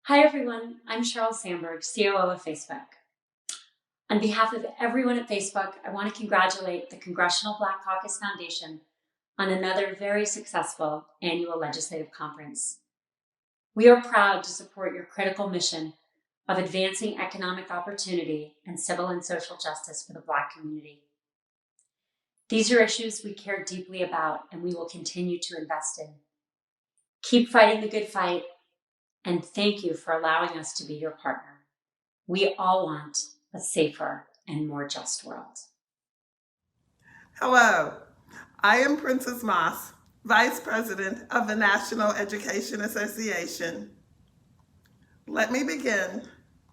Hi everyone, I'm Cheryl Sandberg, COO of Facebook. On behalf of everyone at Facebook, I want to congratulate the Congressional Black Caucus Foundation on another very successful annual legislative conference. We are proud to support your critical mission of advancing economic opportunity and civil and social justice for the Black community. These are issues we care deeply about and we will continue to invest in. Keep fighting the good fight, and thank you for allowing us to be your partner. We all want a safer and more just world. Hello, I am Princess Moss, Vice President of the National Education Association. Let me begin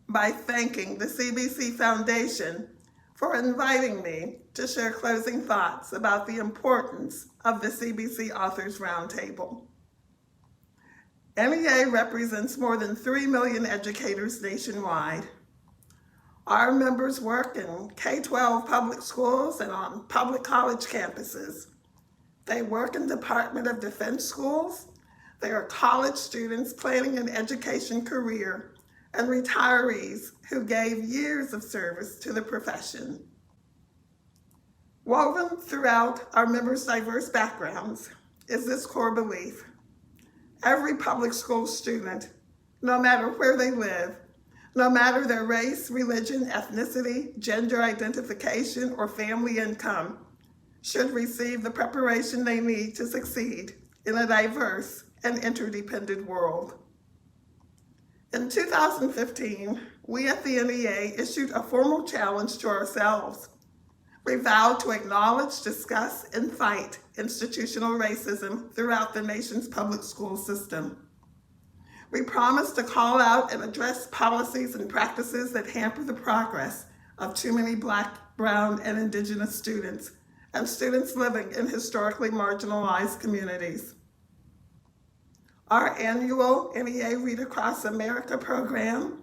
by thanking the CBC Foundation for inviting me to share closing thoughts about the importance of the CBC Authors Roundtable. NEA represents more than 3 million educators nationwide. Our members work in K-12 public schools and on public college campuses. They work in Department of Defense schools. They are college students planning an education career and retirees who gave years of service to the profession. Woven throughout our members' diverse backgrounds is this core belief. Every public school student, no matter where they live, no matter their race, religion, ethnicity, gender identification, or family income, should receive the preparation they need to succeed in a diverse and interdependent world. In 2015, we at the NEA issued a formal challenge to ourselves. We vowed to acknowledge, discuss, and fight institutional racism throughout the nation's public school system. We promised to call out and address policies and practices that hamper the progress of too many Black, Brown, and Indigenous students and students living in historically marginalized communities. Our annual NEA Read Across America program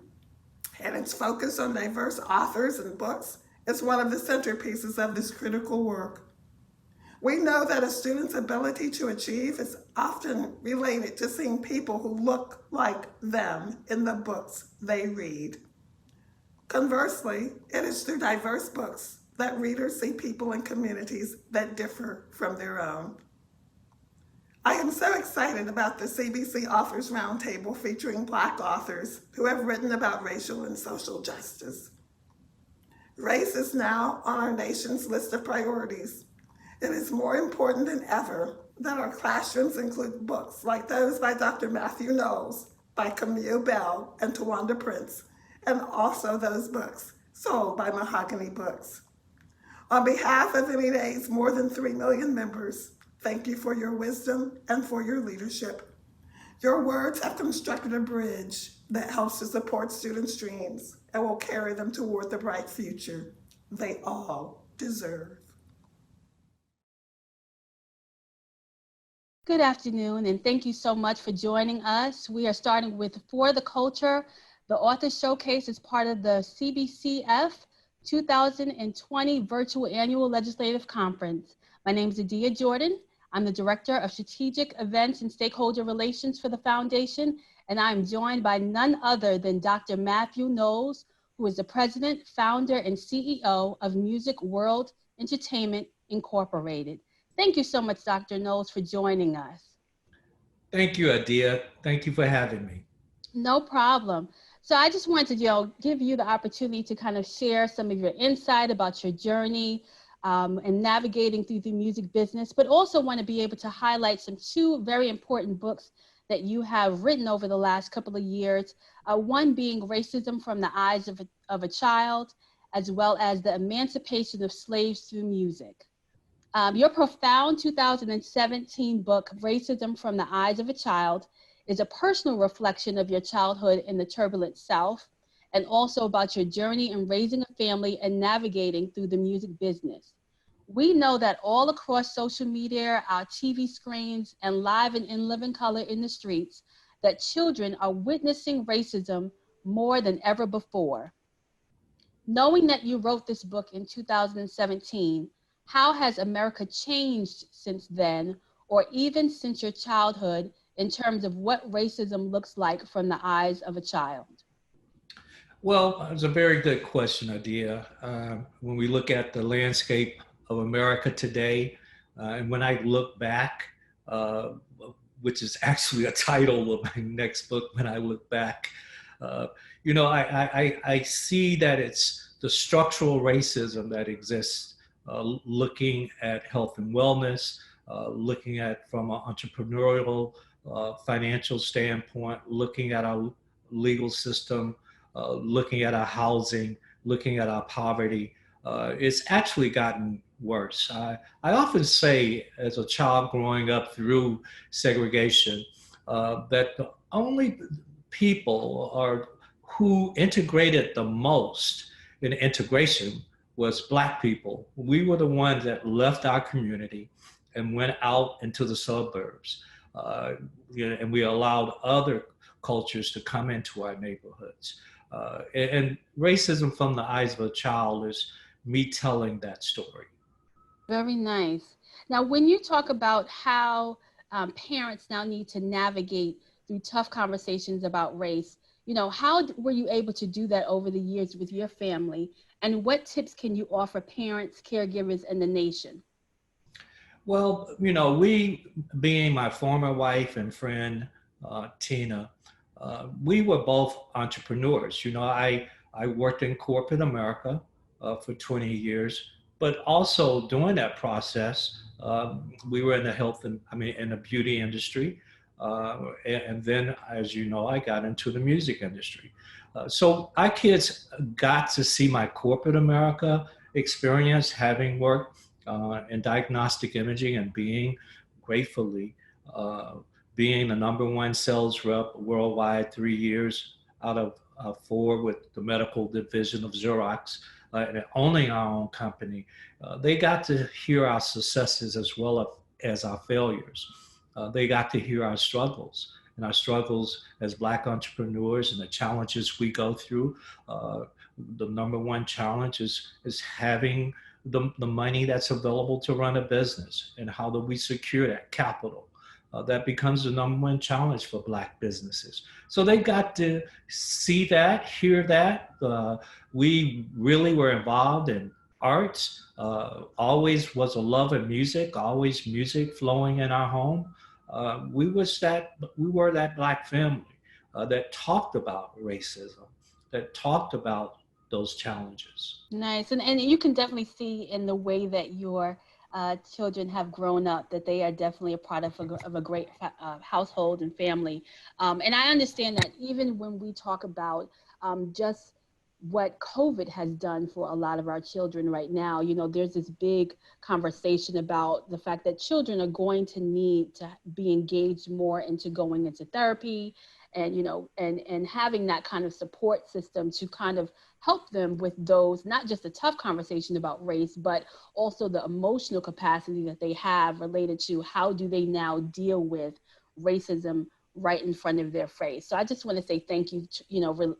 and its focus on diverse authors and books is one of the centerpieces of this critical work. We know that a student's ability to achieve is often related to seeing people who look like them in the books they read. Conversely, it is through diverse books that readers see people in communities that differ from their own. I am so excited about the CBC Authors Roundtable featuring Black authors who have written about racial and social justice. Race is now on our nation's list of priorities. It is more important than ever that our classrooms include books like those by Dr. Matthew Knowles, by Camille Bell, and Tawanda Prince, and also those books sold by Mahogany Books. On behalf of NEA's more than 3 million members, thank you for your wisdom and for your leadership. Your words have constructed a bridge that helps to support students' dreams and will carry them toward the bright future they all deserve. Good afternoon, and thank you so much for joining us. We are starting with For the Culture. The Author Showcase is part of the CBCF 2020 Virtual Annual Legislative Conference. My name is Adia Jordan. I'm the Director of Strategic Events and Stakeholder Relations for the Foundation, and I'm joined by none other than Dr. Matthew Knowles, who is the President, Founder, and CEO of Music World Entertainment Incorporated. Thank you so much, Dr. Knowles, for joining us. Thank you, Adia. Thank you for having me. No problem. So I just wanted to, give you the opportunity to kind of share some of your insight about your journey and navigating through the music business, but also want to be able to highlight two very important books that you have written over the last couple of years. One being Racism from the Eyes of a Child, as well as The Emancipation of Slaves Through Music. Your profound 2017 book, Racism from the Eyes of a Child, is a personal reflection of your childhood in the turbulent South, and also about your journey in raising a family and navigating through the music business. We know that all across social media, our TV screens, and live and in living color in the streets, that children are witnessing racism more than ever before. Knowing that you wrote this book in 2017, how has America changed since then, or even since your childhood in terms of what racism looks like from the eyes of a child? Well, it's a very good question, Adia. When we look at the landscape of America today, and when I look back, uh, which is actually a title of my next book, when I look back, uh, I see that it's the structural racism that exists, looking at health and wellness, looking at from an entrepreneurial, financial standpoint, looking at our legal system, looking at our housing, looking at our poverty. It's actually gotten worse. I often say, as a child growing up through segregation, that the only people who integrated the most in integration was Black people. We were the ones that left our community and went out into the suburbs. And we allowed other cultures to come into our neighborhoods. And racism from the eyes of a child is me telling that story. Very nice. Now, when you talk about how parents now need to navigate through tough conversations about race, how were you able to do that over the years with your family? And what tips can you offer parents, caregivers, and the nation? Well, we, being my former wife and friend, Tina, we were both entrepreneurs. I worked in corporate America for 20 years, but also during that process, we were in the in the beauty industry. And then, as you know, I got into the music industry. So our kids got to see my corporate America experience, having worked in diagnostic imaging and gratefully, being the #1 sales rep worldwide 3 years out of 4 with the medical division of Xerox, and owning our own company. They got to hear our successes as well as our failures. They got to hear our struggles, and our struggles as Black entrepreneurs and the challenges we go through. The #1 challenge is having the money that's available to run a business, and how do we secure that capital. That becomes the #1 challenge for Black businesses. So they got to see that, hear that. We really were involved in arts. Always was a love of music, always music flowing in our home. We were that Black family that talked about racism, that talked about those challenges. Nice. And you can definitely see in the way that your children have grown up that they are definitely a product of a great household and family. And I understand that even when we talk about just what COVID has done for a lot of our children right now, there's this big conversation about the fact that children are going to need to be engaged more into going into therapy and, and having that kind of support system to kind of help them with those, not just a tough conversation about race, but also the emotional capacity that they have related to how do they now deal with racism right in front of their face. So I just want to say thank you,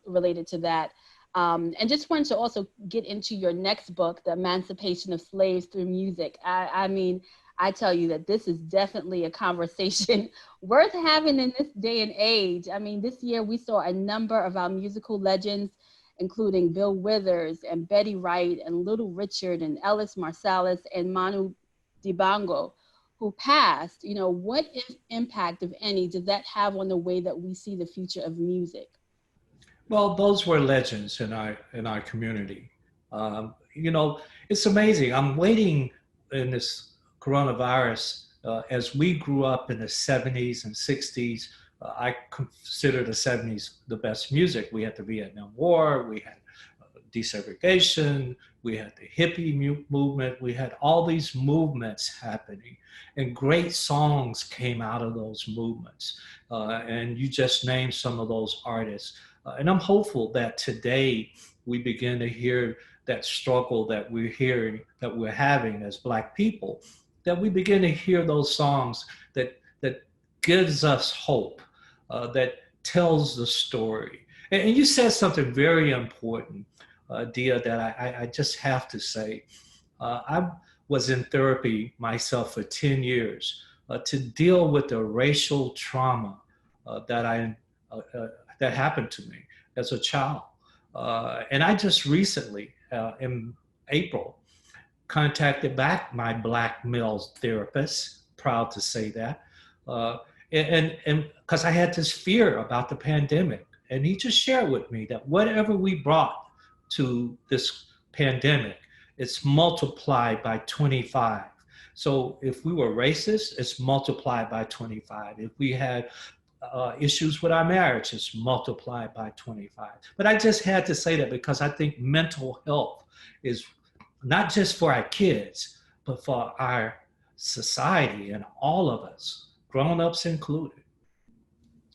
related to that. And just wanted to also get into your next book, The Emancipation of Slaves Through Music. I mean, I tell you that this is definitely a conversation worth having in this day and age. I mean, this year we saw a number of our musical legends, including Bill Withers and Betty Wright and Little Richard and Ellis Marsalis and Manu Dibango, who passed. What impact, if any, does that have on the way that we see the future of music? Well, those were legends in our community. It's amazing. I'm waiting in this coronavirus. As we grew up in the 70s and 60s, I consider the 70s the best music. We had the Vietnam War, we had desegregation, we had the hippie movement, we had all these movements happening, and great songs came out of those movements. And you just named some of those artists. And I'm hopeful that today we begin to hear that struggle that we're having as Black people, that we begin to hear those songs that gives us hope, that tells the story. And you said something very important, Dia, that I just have to say. I was in therapy myself for 10 years to deal with the racial trauma that happened to me as a child. And I just recently, in April, contacted back my Black male therapist, proud to say that, and because I had this fear about the pandemic. And he just shared with me that whatever we brought to this pandemic, it's multiplied by 25. So if we were racist, it's multiplied by 25. If we had issues with our marriage, it's multiplied by 25. But I just had to say that because I think mental health is not just for our kids, but for our society and all of us, grown-ups included.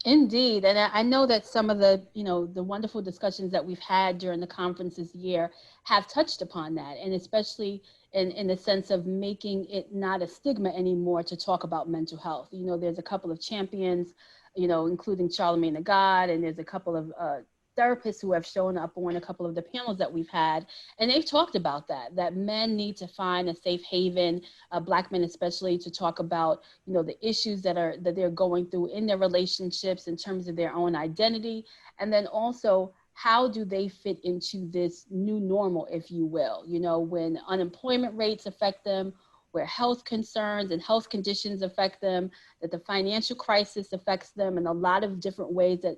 Indeed. And I know that some of the, the wonderful discussions that we've had during the conference this year have touched upon that. And especially in the sense of making it not a stigma anymore to talk about mental health. There's a couple of champions, including Charlemagne the God, and there's a couple of therapists who have shown up on a couple of the panels that we've had, and they've talked about that men need to find a safe haven, Black men especially, to talk about, the issues that they're going through in their relationships in terms of their own identity, and then also how do they fit into this new normal, if you will, when unemployment rates affect them, where health concerns and health conditions affect them, that the financial crisis affects them in a lot of different ways that,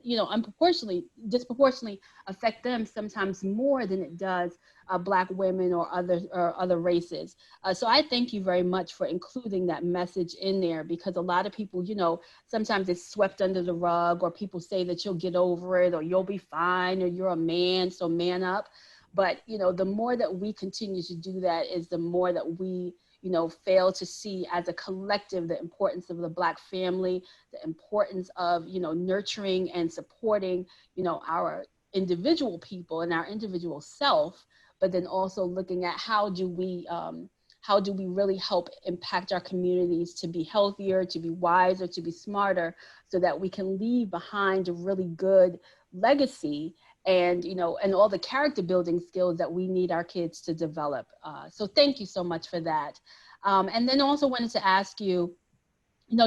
disproportionately affect them sometimes more than it does Black women or other races. So I thank you very much for including that message in there, because a lot of people, sometimes it's swept under the rug, or people say that you'll get over it, or you'll be fine, or you're a man, so man up. But, the more that we continue to do that is the more that we fail to see as a collective the importance of the Black family, the importance of, nurturing and supporting, our individual people and our individual self, but then also looking at how do we really help impact our communities to be healthier, to be wiser, to be smarter, so that we can leave behind a really good legacy and, and all the character building skills that we need our kids to develop. So thank you so much for that. And then also wanted to ask you,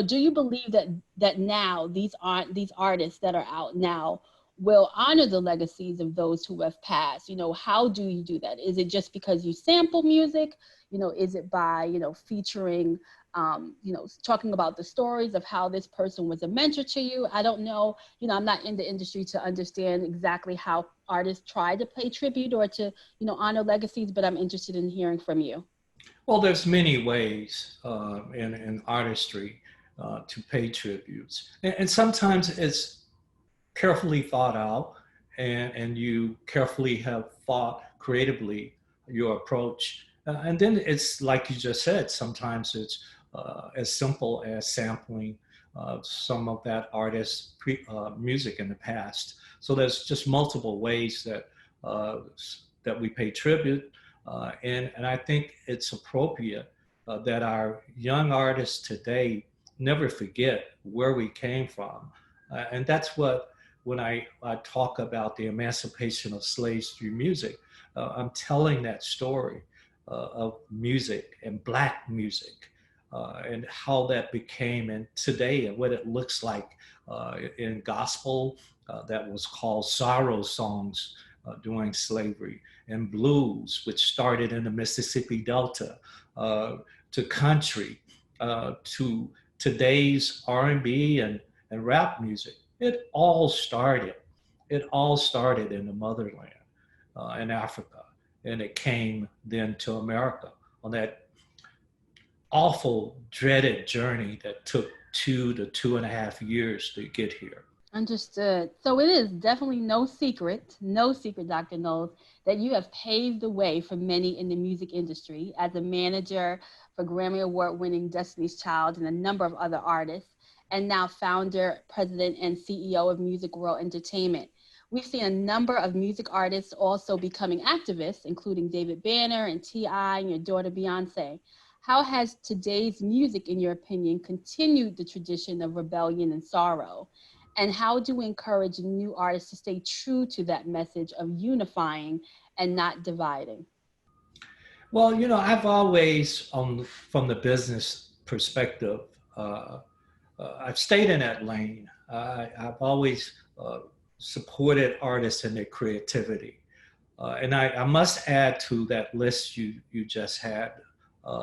do you believe that now these artists that are out now will honor the legacies of those who have passed? How do you do that? Is it just because you sample music? Is it by, featuring, talking about the stories of how this person was a mentor to you? I don't know. I'm not in the industry to understand exactly how artists try to pay tribute or to, honor legacies, but I'm interested in hearing from you. Well, there's many ways in artistry to pay tributes. And sometimes it's carefully thought out, and you carefully have thought creatively your approach. And then it's like you just said, sometimes it's as simple as sampling some of that artist's music in the past. So there's just multiple ways that we pay tribute. And I think it's appropriate that our young artists today never forget where we came from. And that's when I talk about the emancipation of slaves through music, I'm telling that story of music and Black music and how that became, and today, and what it looks like in gospel that was called sorrow songs during slavery, and blues, which started in the Mississippi Delta, to country, to today's R&B and rap music. It all started in the motherland in Africa, and it came then to America on that awful, dreaded journey that took 2 to 2.5 years to get here. Understood. So it is definitely no secret, Dr. Knowles, that you have paved the way for many in the music industry as a manager for Grammy Award-winning Destiny's Child and a number of other artists, and now founder, president, and CEO of Music World Entertainment. We've seen a number of music artists also becoming activists, including David Banner and T.I. and your daughter Beyonce. How has today's music, in your opinion, continued the tradition of rebellion and sorrow? And how do we encourage new artists to stay true to that message of unifying and not dividing? Well, I've always, from the business perspective, I've stayed in that lane. I've always supported artists and their creativity. And I must add to that list you just had,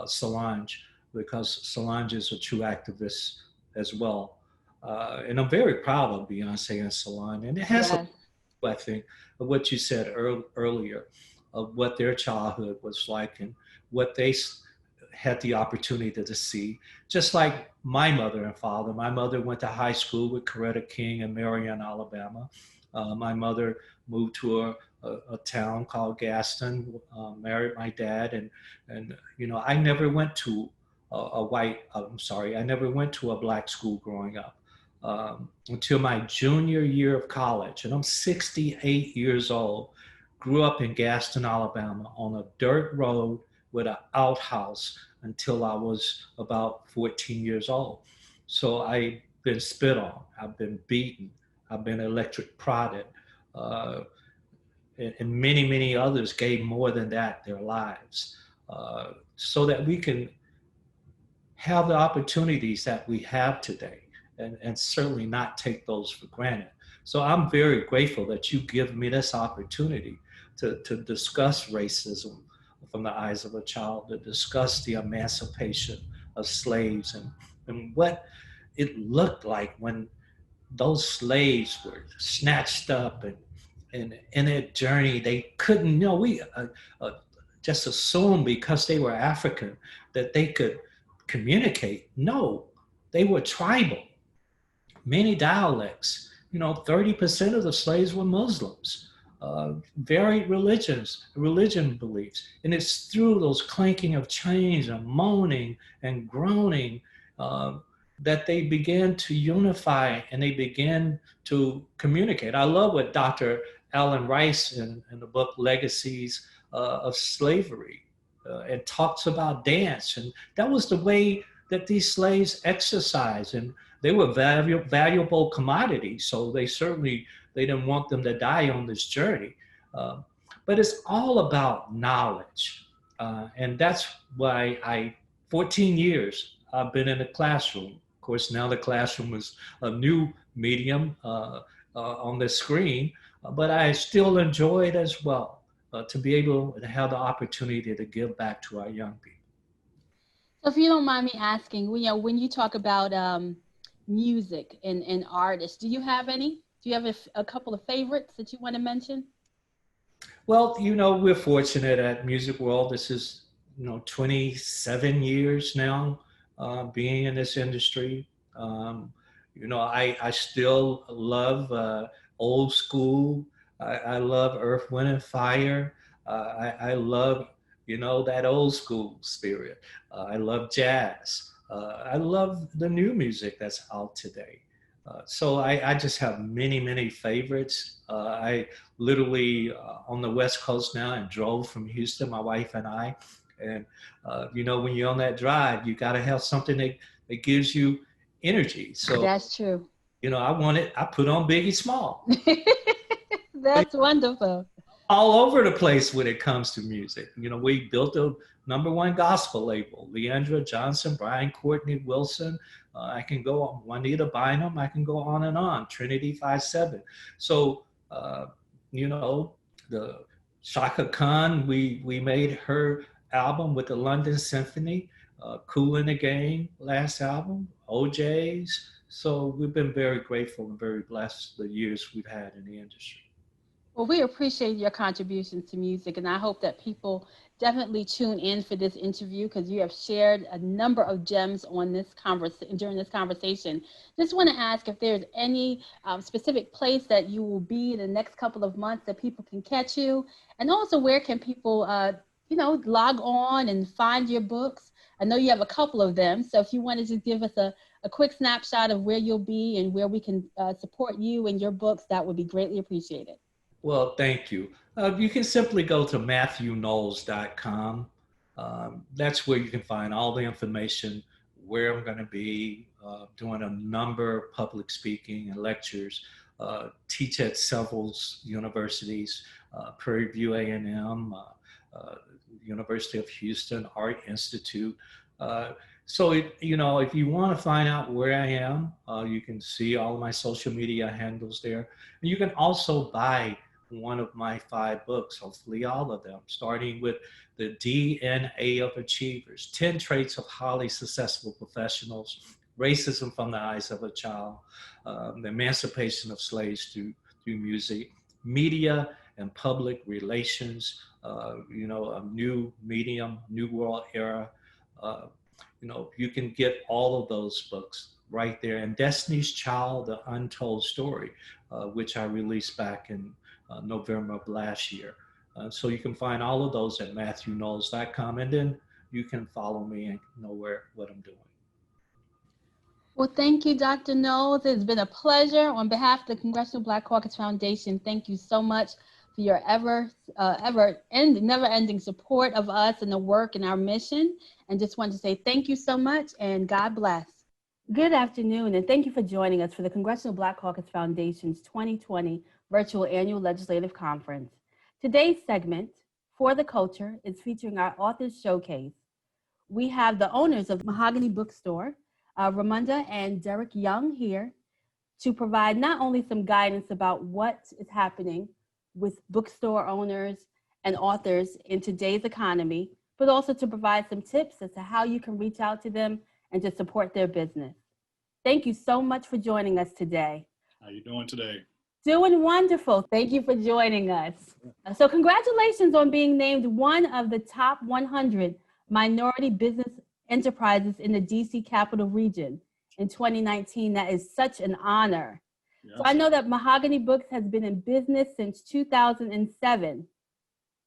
Solange, because Solange is a true activist as well. And I'm very proud of Beyonce and Solange. And it has, Yes. I think, of what you said earlier, of what their childhood was like and what they had the opportunity to see. Just like my mother and father. My mother went to high school with Coretta King in Marion, Alabama. My mother moved to a town called Gaston, married my dad, and I never went to I never went to a black school growing up until my junior year of college, and I'm 68 years old. Grew up in Gaston, Alabama, on a dirt road with an outhouse until I was about 14 years old. So I've been spit on, I've been beaten, I've been electric prodded. Uh, and many, many others gave more than that their lives so that we can have the opportunities that we have today and certainly not take those for granted. So I'm very grateful that you give me this opportunity to discuss racism from the eyes of a child, to discuss the emancipation of slaves and what it looked like when those slaves were snatched up and in their journey they couldn't, we just assumed because they were African that they could communicate. No, they were tribal, many dialects. 30% of the slaves were Muslims, varied religion beliefs. And it's through those clanking of chains and moaning and groaning that they began to unify and they began to communicate. I love what Dr. Alan Rice in the book Legacies of Slavery and talks about dance. And that was the way that these slaves exercised. And they were valuable commodities. So they didn't want them to die on this journey. But it's all about knowledge. And that's why 14 years I've been in the classroom. Of course, now the classroom is a new medium on the screen, but I still enjoy it as well, to be able to have the opportunity to give back to our young people. So if you don't mind me asking, when you talk about music and artists, do you have any? Do you have a couple of favorites that you want to mention? Well, we're fortunate at Music World. This is, 27 years now being in this industry. I still love old school. I love Earth, Wind, and Fire. I love, that old school spirit. I love jazz. I love the new music that's out today. So I just have many, many favorites. I literally on the West Coast now and drove from Houston, my wife and I. And, when you're on that drive, you got to have something that gives you energy. So that's true. I put on Biggie Small. That's wonderful. All over the place when it comes to music. We built a #1 gospel label, Leandra Johnson, Brian Courtney Wilson. I can go on, Juanita Bynum, I can go on and on, Trinity 5-7. So, the Shaka Khan, we made her album with the London Symphony, Kool and the Gang, last album, OJ's. So we've been very grateful and very blessed the years we've had in the industry. Well, we appreciate your contributions to music, and I hope that people definitely tune in for this interview because you have shared a number of gems on this during this conversation. Just want to ask if there's any specific place that you will be in the next couple of months that people can catch you, and also where can people, log on and find your books. I know you have a couple of them, so if you wanted to give us a quick snapshot of where you'll be and where we can support you and your books, that would be greatly appreciated. Well, thank you. You can simply go to MatthewKnowles.com. That's where you can find all the information, where I'm going to be doing a number of public speaking and lectures, teach at several universities, Prairie View A&M, University of Houston, Art Institute, So, if you want to find out where I am, you can see all of my social media handles there. And you can also buy one of my 5 books, hopefully all of them, starting with the DNA of Achievers, 10 Traits of Highly Successful Professionals, Racism from the Eyes of a Child, the Emancipation of Slaves through Music, Media and Public Relations, a new medium, new world era. Uh, you can get all of those books right there. And Destiny's Child, The Untold Story, which I released back in November of last year. So you can find all of those at MatthewKnowles.com, and then you can follow me and know what I'm doing. Well, thank you, Dr. Knowles. It's been a pleasure. On behalf of the Congressional Black Caucus Foundation, thank you so much for your never-ending support of us and the work and our mission. And just want to say thank you so much, and God bless. Good afternoon, and thank you for joining us for the Congressional Black Caucus Foundation's 2020 Virtual Annual Legislative Conference. Today's segment, For the Culture, is featuring our Authors Showcase. We have the owners of Mahogany Bookstore, Ramunda and Derek Young, here to provide not only some guidance about what is happening with bookstore owners and authors in today's economy, but also to provide some tips as to how you can reach out to them and to support their business. Thank you so much for joining us today. How you doing today? Doing wonderful. Thank you for joining us. So congratulations on being named one of the top 100 minority business enterprises in the DC Capital Region in 2019. That is such an honor. Yes. So I know that Mahogany Books has been in business since 2007.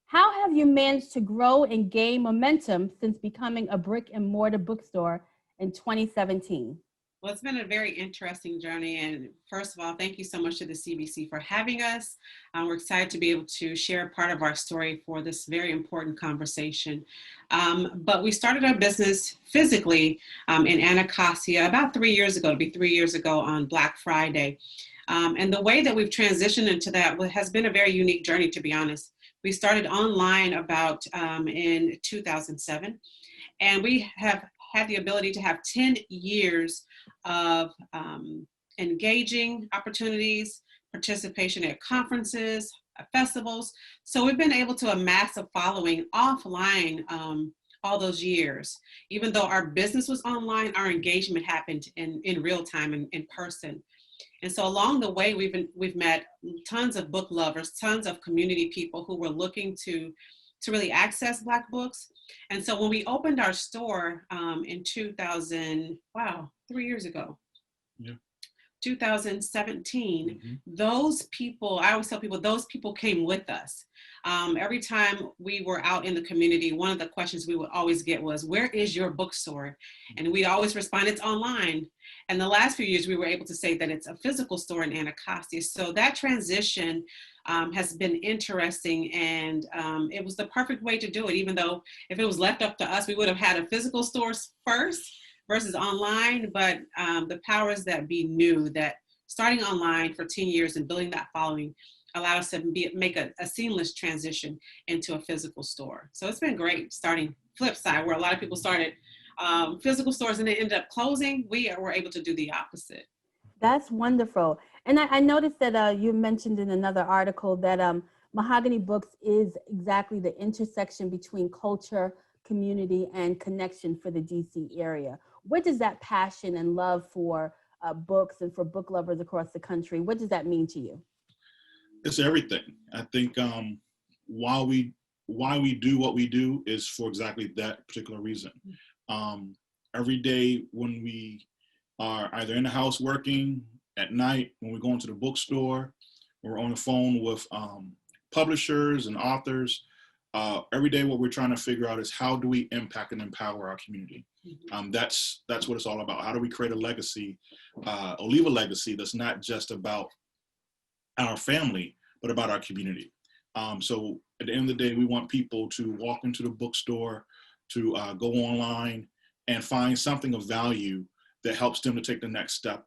How have you managed to grow and gain momentum since becoming a brick and mortar bookstore in 2017? Well, it's been a very interesting journey. And first of all, thank you so much to the CBC for having us. We're excited to be able to share part of our story for this very important conversation. But we started our business physically in Anacostia about 3 years ago. It'll be 3 years ago on Black Friday. And the way that we've transitioned into that has been a very unique journey, to be honest. We started online about in 2007, and we have had the ability to have 10 years of engaging opportunities, participation at conferences, festivals. So we've been able to amass a following offline all those years. Even though our business was online, our engagement happened in real time and in person. And so along the way, we've met tons of book lovers, tons of community people who were looking to really access Black books. And so when we opened our store in 3 years ago, yeah. 2017, those people, I always tell people, those people came with us. Every time we were out in the community, one of the questions we would always get was, where is your bookstore? And we'd always respond, it's online. And the last few years, we were able to say that it's a physical store in Anacostia. So that transition has been interesting, and it was the perfect way to do it, even though if it was left up to us, we would have had a physical store first versus online. But the powers that be knew that starting online for 10 years and building that following allowed us to make a seamless transition into a physical store. So it's been great starting flip side, where a lot of people started physical stores and they ended up closing. We were able to do the opposite. That's wonderful. And I noticed that you mentioned in another article that Mahogany Books is exactly the intersection between culture, community, and connection for the DC area. What does that passion and love for books and for book lovers across the country, what does that mean to you? It's everything. I think why we do what we do is for exactly that particular reason. Every day when we are either in the house working, at night when we go into the bookstore, we're on the phone with publishers and authors. Every day what we're trying to figure out is how do we impact and empower our community? That's what it's all about. How do we create a legacy, or leave a legacy that's not just about our family, but about our community. So at the end of the day, we want people to walk into the bookstore, to go online and find something of value that helps them to take the next step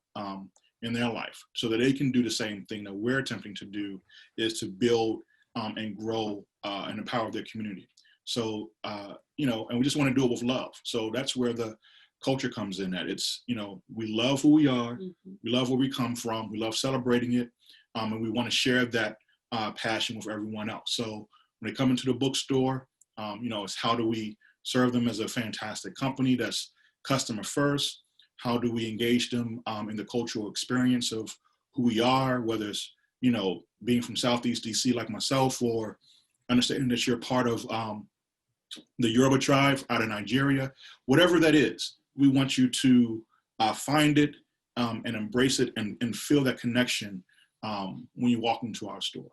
in their life, so that they can do the same thing that we're attempting to do, is to build and grow and empower their community. So, you know, and we just want to do it with love. So that's where the culture comes in at. It's, you know, we love who we are. We love where we come from. We love celebrating it. And we want to share that passion with everyone else. So when they come into the bookstore, you know, it's how do we serve them as a fantastic company that's customer first? How do we engage them in the cultural experience of who we are, whether it's, you know, being from Southeast DC like myself, or understanding that you're part of the Yoruba tribe out of Nigeria, whatever that is, we want you to find it and embrace it and feel that connection when you walk into our store.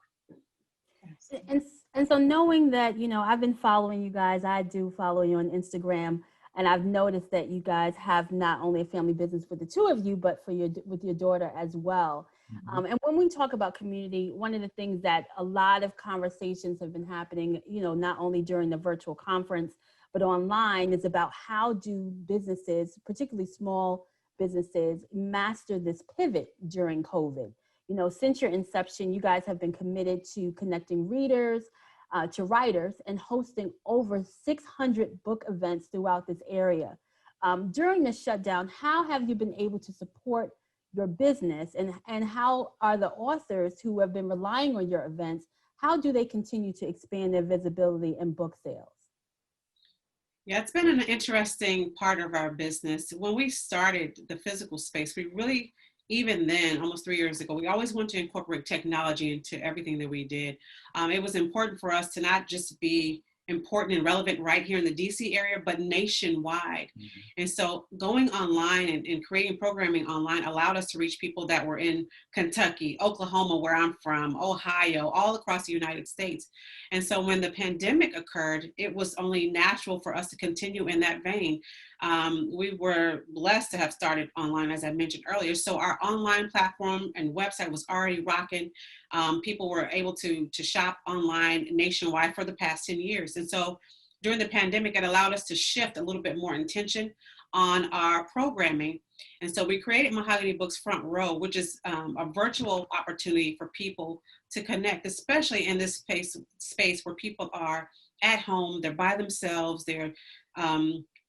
And so knowing that, you know, I've been following you guys, I do follow you on Instagram, and I've noticed that you guys have not only a family business for the two of you, but for with your daughter as well. And when we talk about community, one of the things that a lot of conversations have been happening, you know, not only during the virtual conference, but online, is about how do businesses, particularly small businesses, master this pivot during COVID. You know, since your inception, you guys have been committed to connecting readers to writers and hosting over 600 book events throughout this area. During the shutdown, how have you been able to support your business, and how are the authors who have been relying on your events, how do they continue to expand their visibility and book sales? Yeah, it's been an interesting part of our business. When we started the physical space, we really, even then, almost 3 years ago, we always wanted to incorporate technology into everything that we did. It was important for us to not just be important and relevant right here in the DC area, but nationwide. And so going online and creating programming online allowed us to reach people that were in Kentucky, Oklahoma, where I'm from, Ohio, all across the United States. And so when the pandemic occurred, it was only natural for us to continue in that vein. We were blessed to have started online, as I mentioned earlier. So our online platform and website was already rocking. People were able to shop online nationwide for the past 10 years. And so during the pandemic, it allowed us to shift a little bit more intention on our programming. And so we created Mahogany Books Front Row, which is a virtual opportunity for people to connect, especially in this space where people are at home, they're by themselves, they're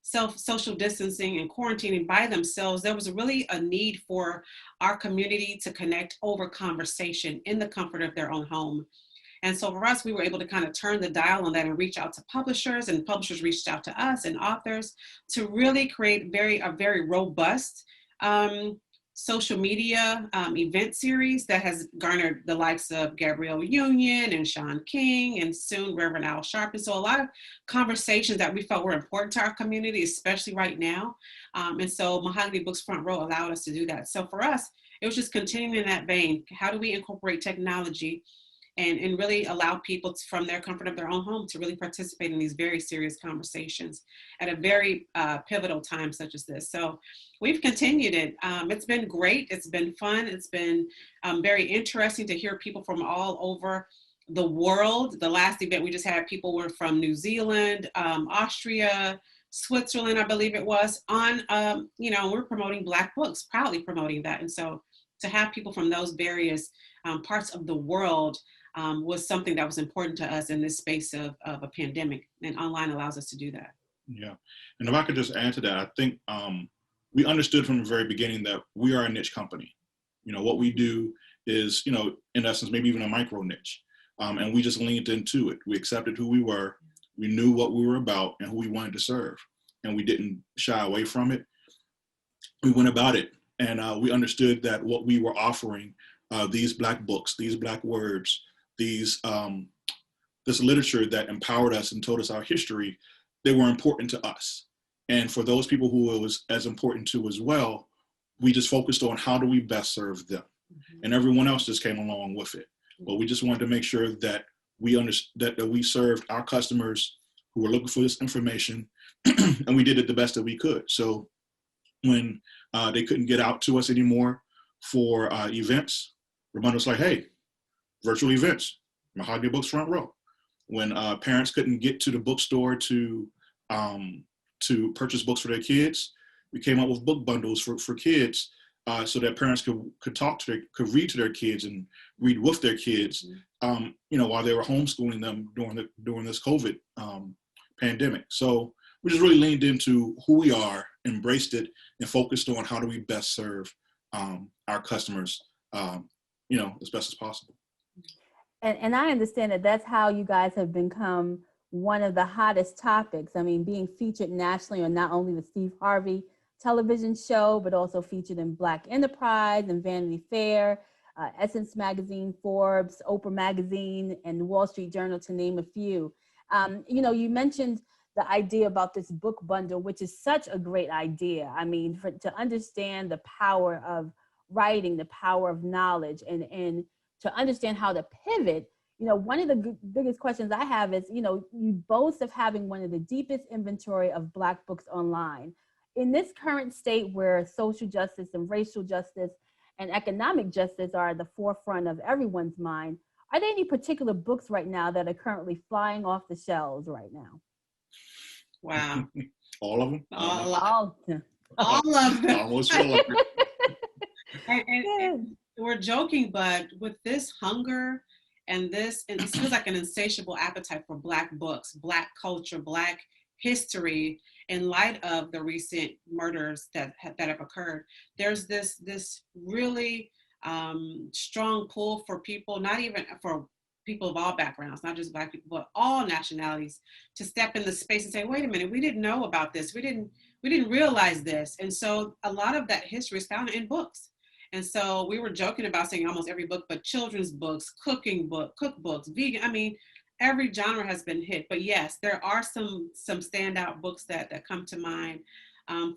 social distancing and quarantining by themselves. There was really a need for our community to connect over conversation in the comfort of their own home. And so for us, we were able to kind of turn the dial on that and reach out to publishers, and publishers reached out to us and authors to really create a very robust social media event series that has garnered the likes of Gabrielle Union and Sean King and soon Reverend Al Sharpton. So a lot of conversations that we felt were important to our community, especially right now. And so Mahogany Books Front Row allowed us to do that. So for us, it was just continuing in that vein. How do we incorporate technology and really allow people from their comfort of their own home to really participate in these very serious conversations at a very pivotal time such as this. So we've continued it. It's been great. It's been fun. It's been very interesting to hear people from all over the world. The last event we just had, people were from New Zealand, Austria, Switzerland, I believe it was, on, we're promoting Black books, proudly promoting that. And so to have people from those various parts of the world was something that was important to us in this space of a pandemic, and online allows us to do that. Yeah, and if I could just add to that, I think we understood from the very beginning that we are a niche company. You know, what we do is, you know, in essence, maybe even a micro niche. And we just leaned into it. We accepted who we were. We knew what we were about and who we wanted to serve. And we didn't shy away from it. We went about it. And we understood that what we were offering, these Black books, these Black words, this literature that empowered us and told us our history, they were important to us. And for those people who it was as important to as well, we just focused on how do we best serve them. And everyone else just came along with it. But we just wanted to make sure that we understood that we served our customers who were looking for this information, and we did it the best that we could. So when they couldn't get out to us anymore for events, Ramondo was like, hey, virtual events, Mahogany Books Front Row. When parents couldn't get to the bookstore to purchase books for their kids, we came up with book bundles for kids so that parents could read to their kids and read with their kids, while they were homeschooling them during this COVID pandemic. So we just really leaned into who we are, embraced it, and focused on how do we best serve our customers, as best as possible. And I understand that that's how you guys have become one of the hottest topics. I mean, being featured nationally on not only the Steve Harvey television show, but also featured in Black Enterprise and Vanity Fair, Essence Magazine, Forbes, Oprah Magazine, and the Wall Street Journal, to name a few. You mentioned the idea about this book bundle, which is such a great idea. I mean, to understand the power of writing, the power of knowledge, and to understand how to pivot. One of the biggest questions I have is, you boast of having one of the deepest inventory of Black books online. In this current state where social justice and racial justice and economic justice are at the forefront of everyone's mind, are there any particular books right now that are currently flying off the shelves right now? Wow. All of them? All All of them. Almost all of them. And we're joking, but with this hunger and it feels like an insatiable appetite for Black books, Black culture, Black history, in light of the recent murders that have occurred, there's this really strong pull for people, not even for people of all backgrounds, not just Black people, but all nationalities, to step in the space and say, wait a minute, we didn't know about this. We didn't realize this. And so a lot of that history is found in books. And so we were joking about saying almost every book, but children's books, cookbooks, vegan, I mean, every genre has been hit. But yes, there are some standout books that come to mind.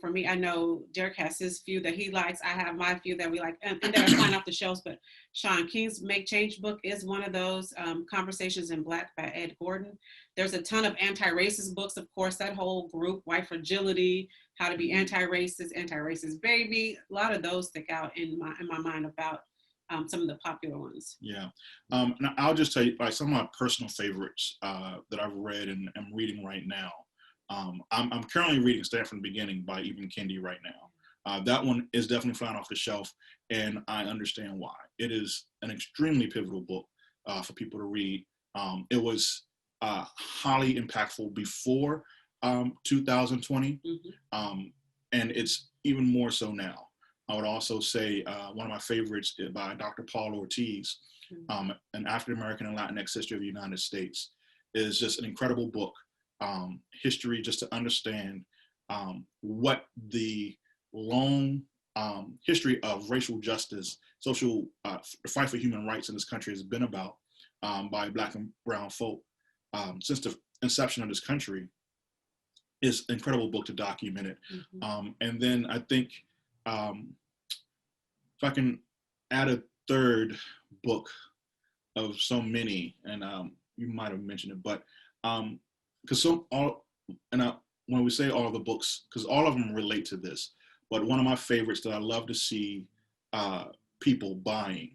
For me, I know Derek has his few that he likes. I have my few that we like, and that are flying off the shelves. But Sean King's Make Change book is one of those. Conversations in Black by Ed Gordon. There's a ton of anti-racist books, of course, that whole group, White Fragility, How to Be Anti-Racist Baby. A lot of those stick out in my mind about some of the popular ones. Yeah. And I'll just tell you, like, some of my personal favorites that I've read and am reading right now. I'm currently reading Stand from the Beginning by Ibn Kendi right now. That one is definitely flying off the shelf, and I understand why. It is an extremely pivotal book for people to read. It was highly impactful before 2020, and it's even more so now. I would also say one of my favorites by Dr. Paul Ortiz, An African American and Latinx History of the United States, is just an incredible book. History, just to understand what the long history of racial justice, social fight for human rights in this country has been about by Black and brown folk since the inception of this country, is an incredible book to document it. And then I think if I can add a third book of so many, and you might have mentioned it, but because when we say all of the books, because all of them relate to this, but one of my favorites that I love to see people buying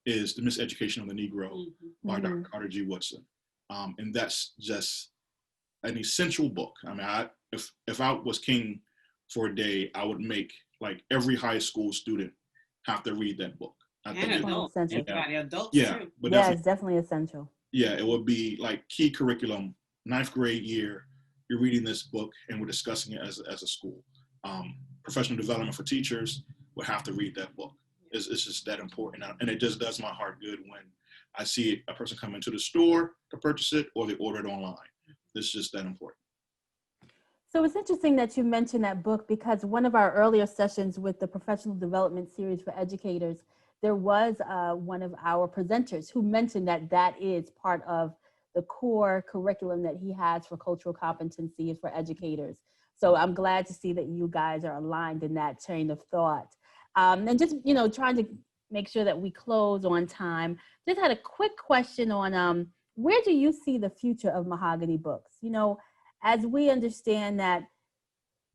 is The Miseducation of the Negro by Dr. Carter G. Woodson. And that's just an essential book. I mean, if I was king for a day, I would make like every high school student have to read that book. And adults, adults yeah, too. but yeah, it's definitely essential. Yeah, it would be like key curriculum, 9th grade year, you're reading this book and we're discussing it as a school. Professional development for teachers would have to read that book. It's just that important. And it just does my heart good when I see a person come into the store to purchase it or they order it online. It's just that important. So it's interesting that you mentioned that book, because one of our earlier sessions with the professional development series for educators, there was one of our presenters who mentioned that is part of the core curriculum that he has for cultural competency for educators. So I'm glad to see that you guys are aligned in that chain of thought. And just, trying to make sure that we close on time. Just had a quick question on where do you see the future of Mahogany Books? As we understand that,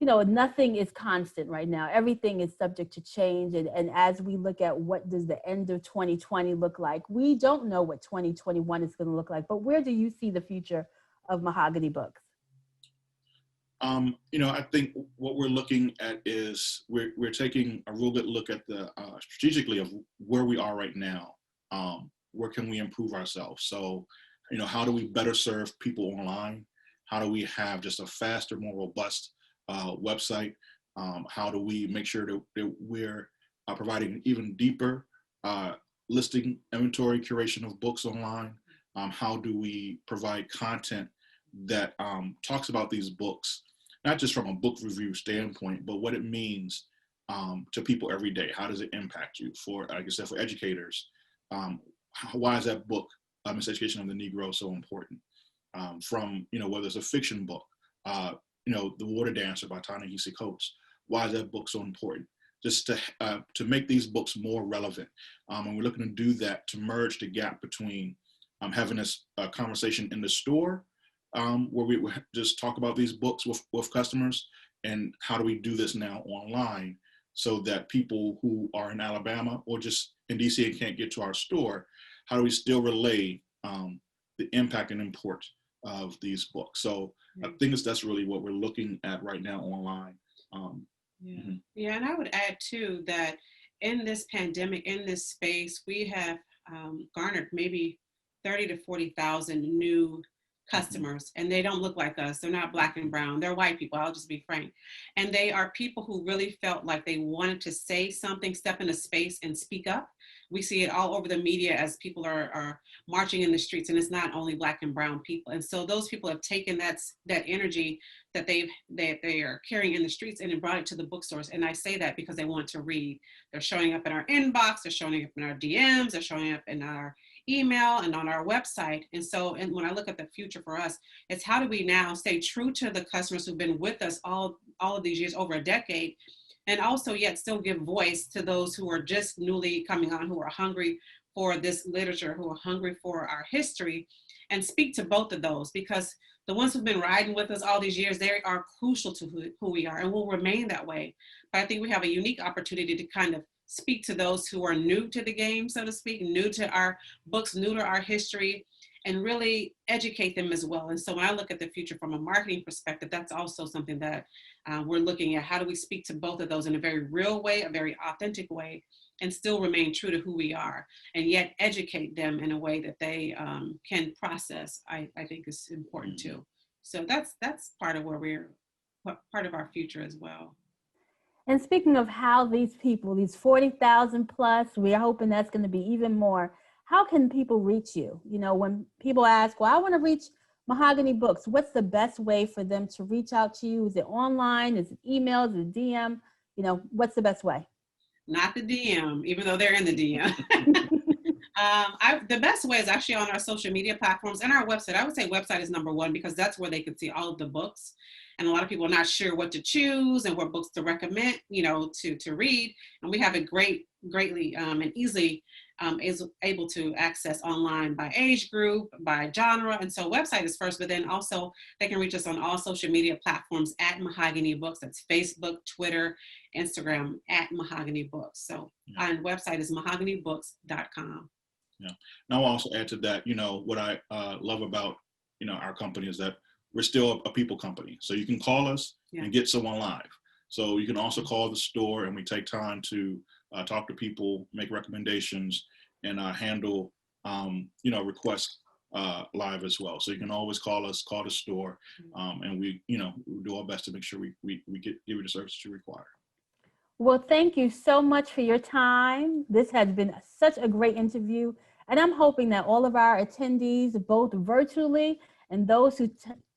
nothing is constant right now. Everything is subject to change. And as we look at what does the end of 2020 look like, we don't know what 2021 is going to look like. But where do you see the future of Mahogany Books? I think what we're looking at is we're taking a real good look at the strategically of where we are right now. Where can we improve ourselves? So, how do we better serve people online? How do we have just a faster, more robust website? How do we make sure that we're providing even deeper listing, inventory, curation of books online? How do we provide content that talks about these books, not just from a book review standpoint, but what it means to people every day? How does it impact you? For, like I said, for educators, why is that book, Miseducation of the Negro, so important? From, whether it's a fiction book, The Water Dancer by Ta-Nehisi Coates, why is that book so important? Just to make these books more relevant. And we're looking to do that to merge the gap between having this conversation in the store, where we just talk about these books with customers, and how do we do this now online so that people who are in Alabama or just in DC and can't get to our store, how do we still relay the impact and import of these books? So I think that's really what we're looking at right now online. Yeah, and I would add too that in this pandemic, in this space, we have garnered maybe 30 to 40,000 new customers, and they don't look like us. They're not black and brown. They're white people. I'll just be frank. And they are people who really felt like they wanted to say something, step into space and speak up. We see it all over the media as people are marching in the streets, and it's not only black and brown people. And so those people have taken that energy that they are carrying in the streets and brought it to the bookstores. And I say that because they want to read. They're showing up in our inbox, they're showing up in our DMs, they're showing up in our email and on our website. And so, and when I look at the future for us, it's how do we now stay true to the customers who've been with us all of these years, over a decade, and also yet still give voice to those who are just newly coming on, who are hungry for this literature, who are hungry for our history, and speak to both of those, because the ones who've been riding with us all these years, they are crucial to who we are and will remain that way. But I think we have a unique opportunity to kind of speak to those who are new to the game, so to speak, new to our books, new to our history, and really educate them as well. And so when I look at the future from a marketing perspective, that's also something that we're looking at. How do we speak to both of those in a very real way, a very authentic way, and still remain true to who we are, and yet educate them in a way that they can process, I think is important too. So that's part of part of our future as well. And speaking of how these people, these 40,000 plus, we're hoping that's going to be even more. How can people reach you? When people ask, well, I want to reach Mahogany Books, what's the best way for them to reach out to you? Is it online? Is it email? Is it DM? What's the best way? Not the DM, even though they're in the DM. The best way is actually on our social media platforms and our website. I would say website is number one, because that's where they can see all of the books. And a lot of people are not sure what to choose and what books to recommend, to read. And we have it greatly and easily is able to access online by age group, by genre. And so website is first, but then also they can reach us on all social media platforms at Mahogany Books. That's Facebook, Twitter, Instagram, at Mahogany Books. So our website is mahoganybooks.com. Yeah. And I'll also add to that, what I love about, our company is that we're still a people company. So you can call us and get someone live. So you can also call the store, and we take time to talk to people, make recommendations, and handle, requests live as well. So you can always call us, call the store, and we do our best to make sure we give you the service you require. Well, thank you so much for your time. This has been such a great interview, and I'm hoping that all of our attendees, both virtually and those who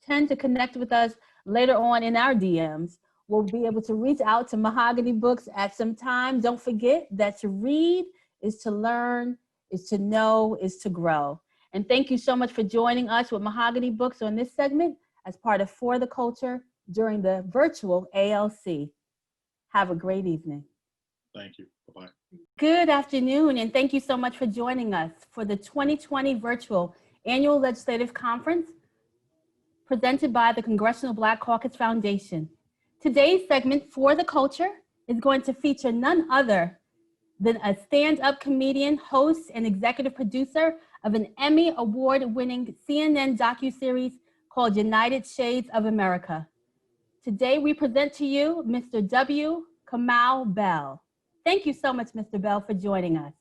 tend to connect with us later on in our DMs, will be able to reach out to Mahogany Books at some time. Don't forget that to read is to learn, is to know, is to grow. And thank you so much for joining us with Mahogany Books on this segment as part of For the Culture during the virtual ALC. Have a great evening. Thank you. Bye-bye. Good afternoon, and thank you so much for joining us for the 2020 virtual annual legislative conference presented by the Congressional Black Caucus Foundation. Today's segment, For the Culture, is going to feature none other than a stand-up comedian, host, and executive producer of an Emmy Award-winning CNN docuseries called United Shades of America. Today, we present to you Mr. W. Kamau Bell. Thank you so much, Mr. Bell, for joining us.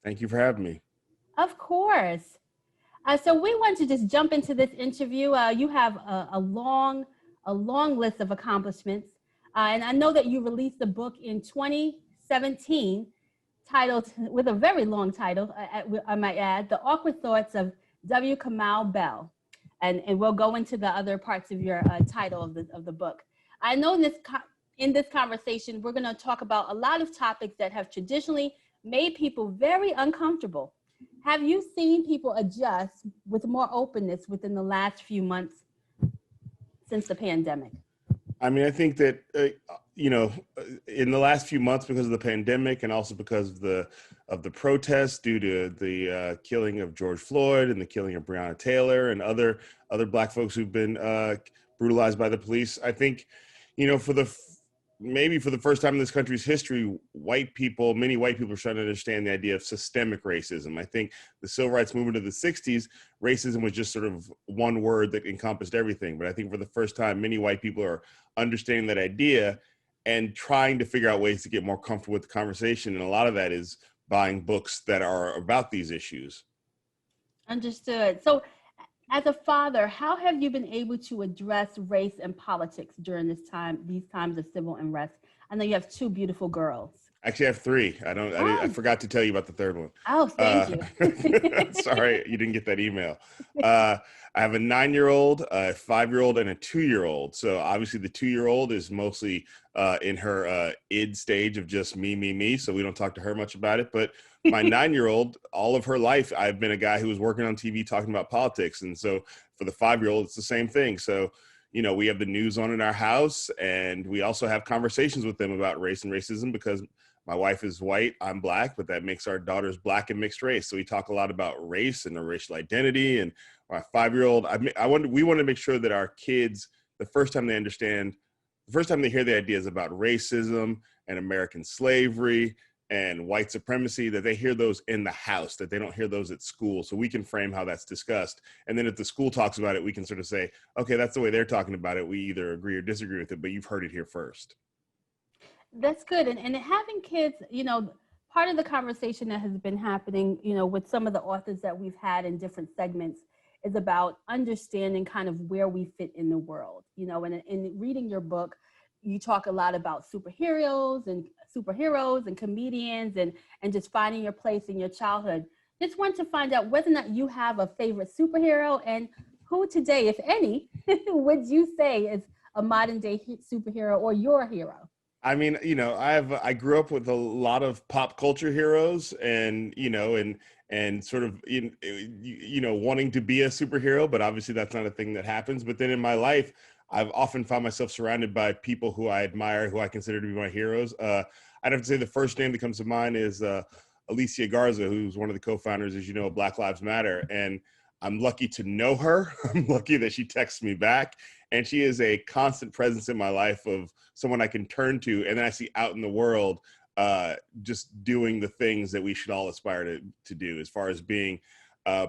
Thank you for having me. Of course. So we want to just jump into this interview. You have a long list of accomplishments. And I know that you released a book in 2017 titled, with a very long title, I might add, The Awkward Thoughts of W. Kamau Bell. And we'll go into the other parts of your title of the book. I know in this conversation, we're going to talk about a lot of topics that have traditionally made people very uncomfortable. Have you seen people adjust with more openness within the last few months since the pandemic? I mean, I think that, in the last few months, because of the pandemic and also because of the protests due to the killing of George Floyd and the killing of Breonna Taylor and other Black folks who've been brutalized by the police, I think, maybe for the first time in this country's history, many white people are starting to understand the idea of systemic racism. I think the civil rights movement of the 60s, racism was just sort of one word that encompassed everything. But I think for the first time, many white people are understanding that idea and trying to figure out ways to get more comfortable with the conversation. And a lot of that is buying books that are about these issues. Understood. So as a father, how have you been able to address race and politics during these times of civil unrest? I know you have two beautiful girls. Actually, I have three. I forgot to tell you about the third one. Oh, thank you. Sorry, you didn't get that email. I have a 9-year-old, a 5-year-old, and a 2-year-old. So obviously the 2-year-old is mostly in her id stage of just me. So we don't talk to her much about it. But my 9-year-old, all of her life, I've been a guy who was working on TV talking about politics. And so for the 5-year-old, it's the same thing. So, we have the news on in our house, and we also have conversations with them about race and racism because my wife is white, I'm Black, but that makes our daughters Black and mixed race. So we talk a lot about race and the racial identity. And my 5-year-old, we want to make sure that our kids, the first time they hear the ideas about racism and American slavery and white supremacy, that they hear those in the house, that they don't hear those at school. So we can frame how that's discussed. And then if the school talks about it, we can sort of say, okay, that's the way they're talking about it. We either agree or disagree with it, but you've heard it here first. That's good. And having kids, part of the conversation that has been happening, with some of the authors that we've had in different segments is about understanding kind of where we fit in the world, and in reading your book, you talk a lot about superheroes and comedians and just finding your place in your childhood. Just want to find out whether or not you have a favorite superhero and who today, if any, would you say is a modern day superhero or your hero? I mean, I grew up with a lot of pop culture heroes and sort of, wanting to be a superhero, but obviously that's not a thing that happens. But then in my life, I've often found myself surrounded by people who I admire, who I consider to be my heroes. I'd have to say the first name that comes to mind is Alicia Garza, who's one of the co-founders, as you know, of Black Lives Matter. And I'm lucky to know her. I'm lucky that she texts me back. And she is a constant presence in my life of someone I can turn to. And then I see out in the world just doing the things that we should all aspire to do as far as being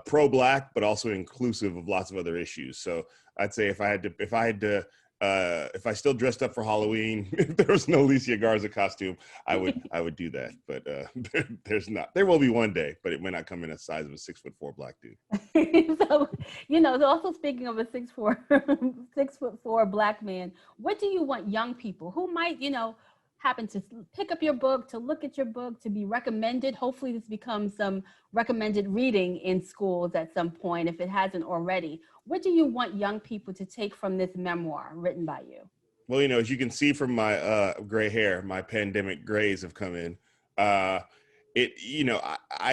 pro-Black, but also inclusive of lots of other issues. So I'd say if I still dressed up for Halloween, if there was no Alicia Garza costume, I would do that. But there's not. There will be one day, but it may not come in the size of a 6'4" Black dude. So, also speaking of a 6'4" Black man, what do you want young people who might, happen to pick up your book, to look at your book, to be recommended? Hopefully this becomes some recommended reading in schools at some point, if it hasn't already. What do you want young people to take from this memoir written by you? Well, as you can see from my gray hair, my pandemic grays have come in. I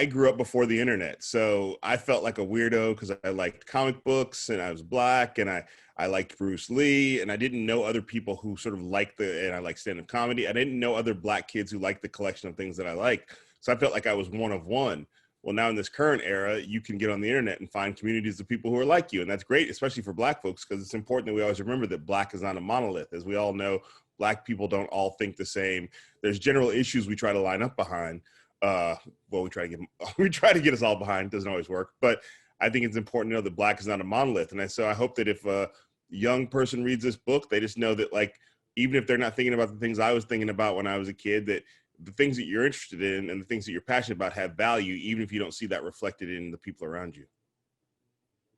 grew up before the internet, so I felt like a weirdo because I liked comic books and I was Black and I liked Bruce Lee, and I didn't know other people who sort of liked and I like stand-up comedy. I didn't know other Black kids who liked the collection of things that I liked. So I felt like I was one of one. Well, now in this current era, you can get on the internet and find communities of people who are like you. And that's great, especially for Black folks, because it's important that we always remember that Black is not a monolith. As we all know, Black people don't all think the same. There's general issues we try to line up behind. We try to get us all behind. It doesn't always work. But I think it's important to know that Black is not a monolith. And so I hope that if a young person reads this book, they just know that, like, even if they're not thinking about the things I was thinking about when I was a kid, that the things that you're interested in and the things that you're passionate about have value, even if you don't see that reflected in the people around you.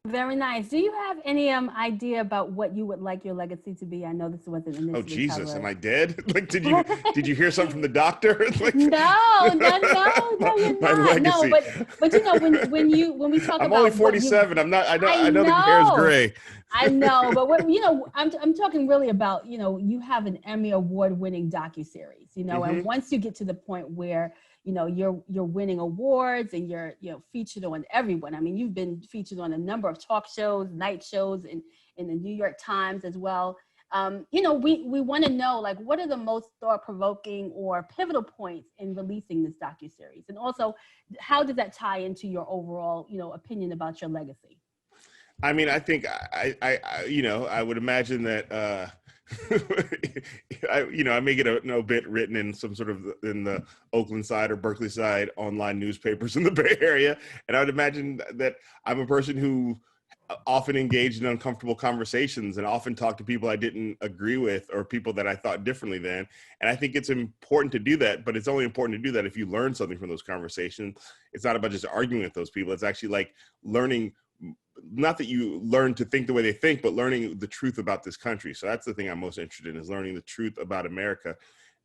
Very nice. Do you have any idea about what you would like your legacy to be? I know this wasn't initially Oh Jesus, covered. am I dead? Like, did you hear something from the doctor? Like, No, you're my not. No, legacy. but you know when we talk I'm about only what you, 47. I'm not. I I know the hair is know. gray. I know, but what, you know, I'm talking really about, you know, you have an Emmy award-winning docuseries, you know, and once you get to the point where, you know, you're winning awards and you're, you know, featured on everyone. I mean, you've been featured on a number of talk shows, night shows, and in the New York Times as well. You know, we want to know, like, what are the most thought-provoking or pivotal points in releasing this docuseries, and also how does that tie into your overall, you know, opinion about your legacy? I mean, I think I you know, I would imagine that I may get an obit written in some sort of in the Oakland side or Berkeley side online newspapers in the Bay Area, and I would imagine that I'm a person who often engaged in uncomfortable conversations and often talked to people I didn't agree with or people that I thought differently than. And I think it's important to do that, but it's only important to do that if you learn something from those conversations. It's not about just arguing with those people. It's actually like learning, not that you learn to think the way they think, but learning the truth about this country. So that's the thing I'm most interested in, is learning the truth about America.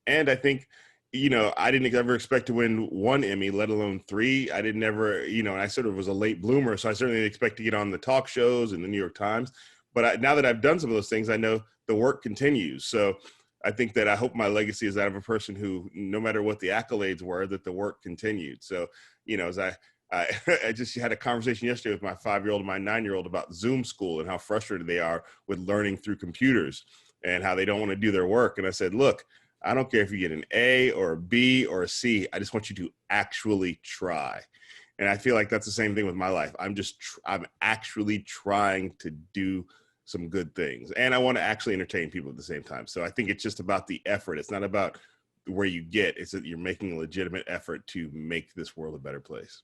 And I think, you know, I didn't ever expect to win one Emmy, let alone 3. I didn't ever, you know, and I sort of was a late bloomer. So I certainly didn't expect to get on the talk shows and the New York Times. But now that I've done some of those things, I know the work continues. So I think that I hope my legacy is that of a person who, no matter what the accolades were, that the work continued. So, you know, as I just had a conversation yesterday with my 5-year-old and my 9-year-old about Zoom school and how frustrated they are with learning through computers and how they don't want to do their work. And I said, look, I don't care if you get an A or a B or a C. I just want you to actually try. And I feel like that's the same thing with my life. I'm actually trying to do some good things. And I want to actually entertain people at the same time. So I think it's just about the effort. It's not about where you get, it's that you're making a legitimate effort to make this world a better place.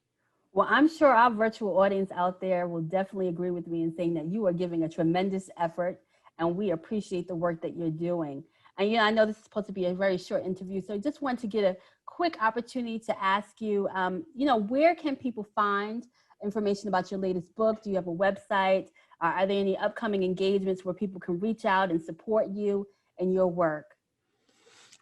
Well, I'm sure our virtual audience out there will definitely agree with me in saying that you are giving a tremendous effort, and we appreciate the work that you're doing. And, you know, I know this is supposed to be a very short interview, so I just want to get a quick opportunity to ask you, you know, where can people find information about your latest book? Do you have a website? Are there any upcoming engagements where people can reach out and support you and your work?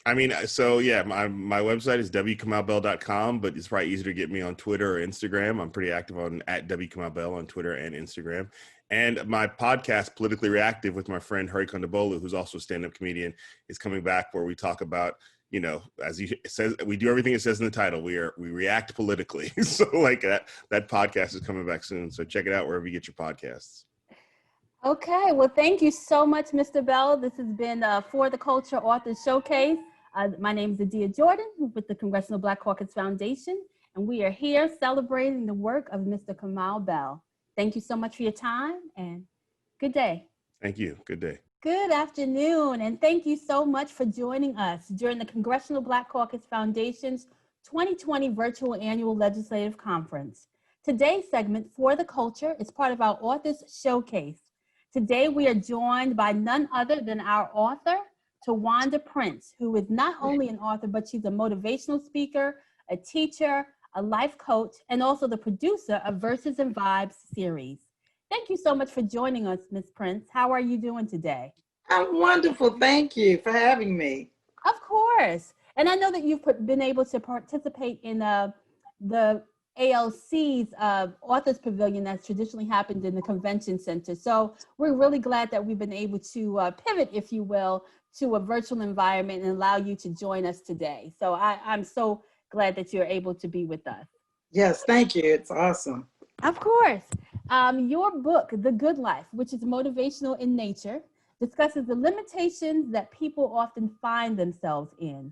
I mean, so yeah, my website is wkamalbell.com, but it's probably easier to get me on Twitter or Instagram. I'm pretty active on @wkamalbell on Twitter and Instagram. And my podcast, Politically Reactive, with my friend Hari Kondabolu, who's also a stand-up comedian, is coming back, where we talk about, you know, as he says, we do everything it says in the title. We react politically. So like that podcast is coming back soon. So check it out wherever you get your podcasts. Okay, well, thank you so much, Mr. Bell. This has been For the Culture Authors Showcase. My name is Adia Jordan with the Congressional Black Caucus Foundation, and we are here celebrating the work of Mr. Kamau Bell. Thank you so much for your time, and good day. Thank you. Good day. Good afternoon, and thank you so much for joining us during the Congressional Black Caucus Foundation's 2020 Virtual Annual Legislative Conference. Today's segment, For the Culture, is part of our Authors Showcase. Today, we are joined by none other than our author, Tawanda Prince, who is not only an author, but she's a motivational speaker, a teacher, a life coach, and also the producer of Verses and Vibes series. Thank you so much for joining us, Ms. Prince. How are you doing today? I'm wonderful. Thank you for having me. Of course. And I know that you've been able to participate in the ALC's Authors Pavilion that's traditionally happened in the Convention Center. So we're really glad that we've been able to pivot, if you will, to a virtual environment and allow you to join us today. So I'm so glad that you're able to be with us. Yes, thank you. It's awesome. Of course. Your book, The Good Life, which is motivational in nature, discusses the limitations that people often find themselves in.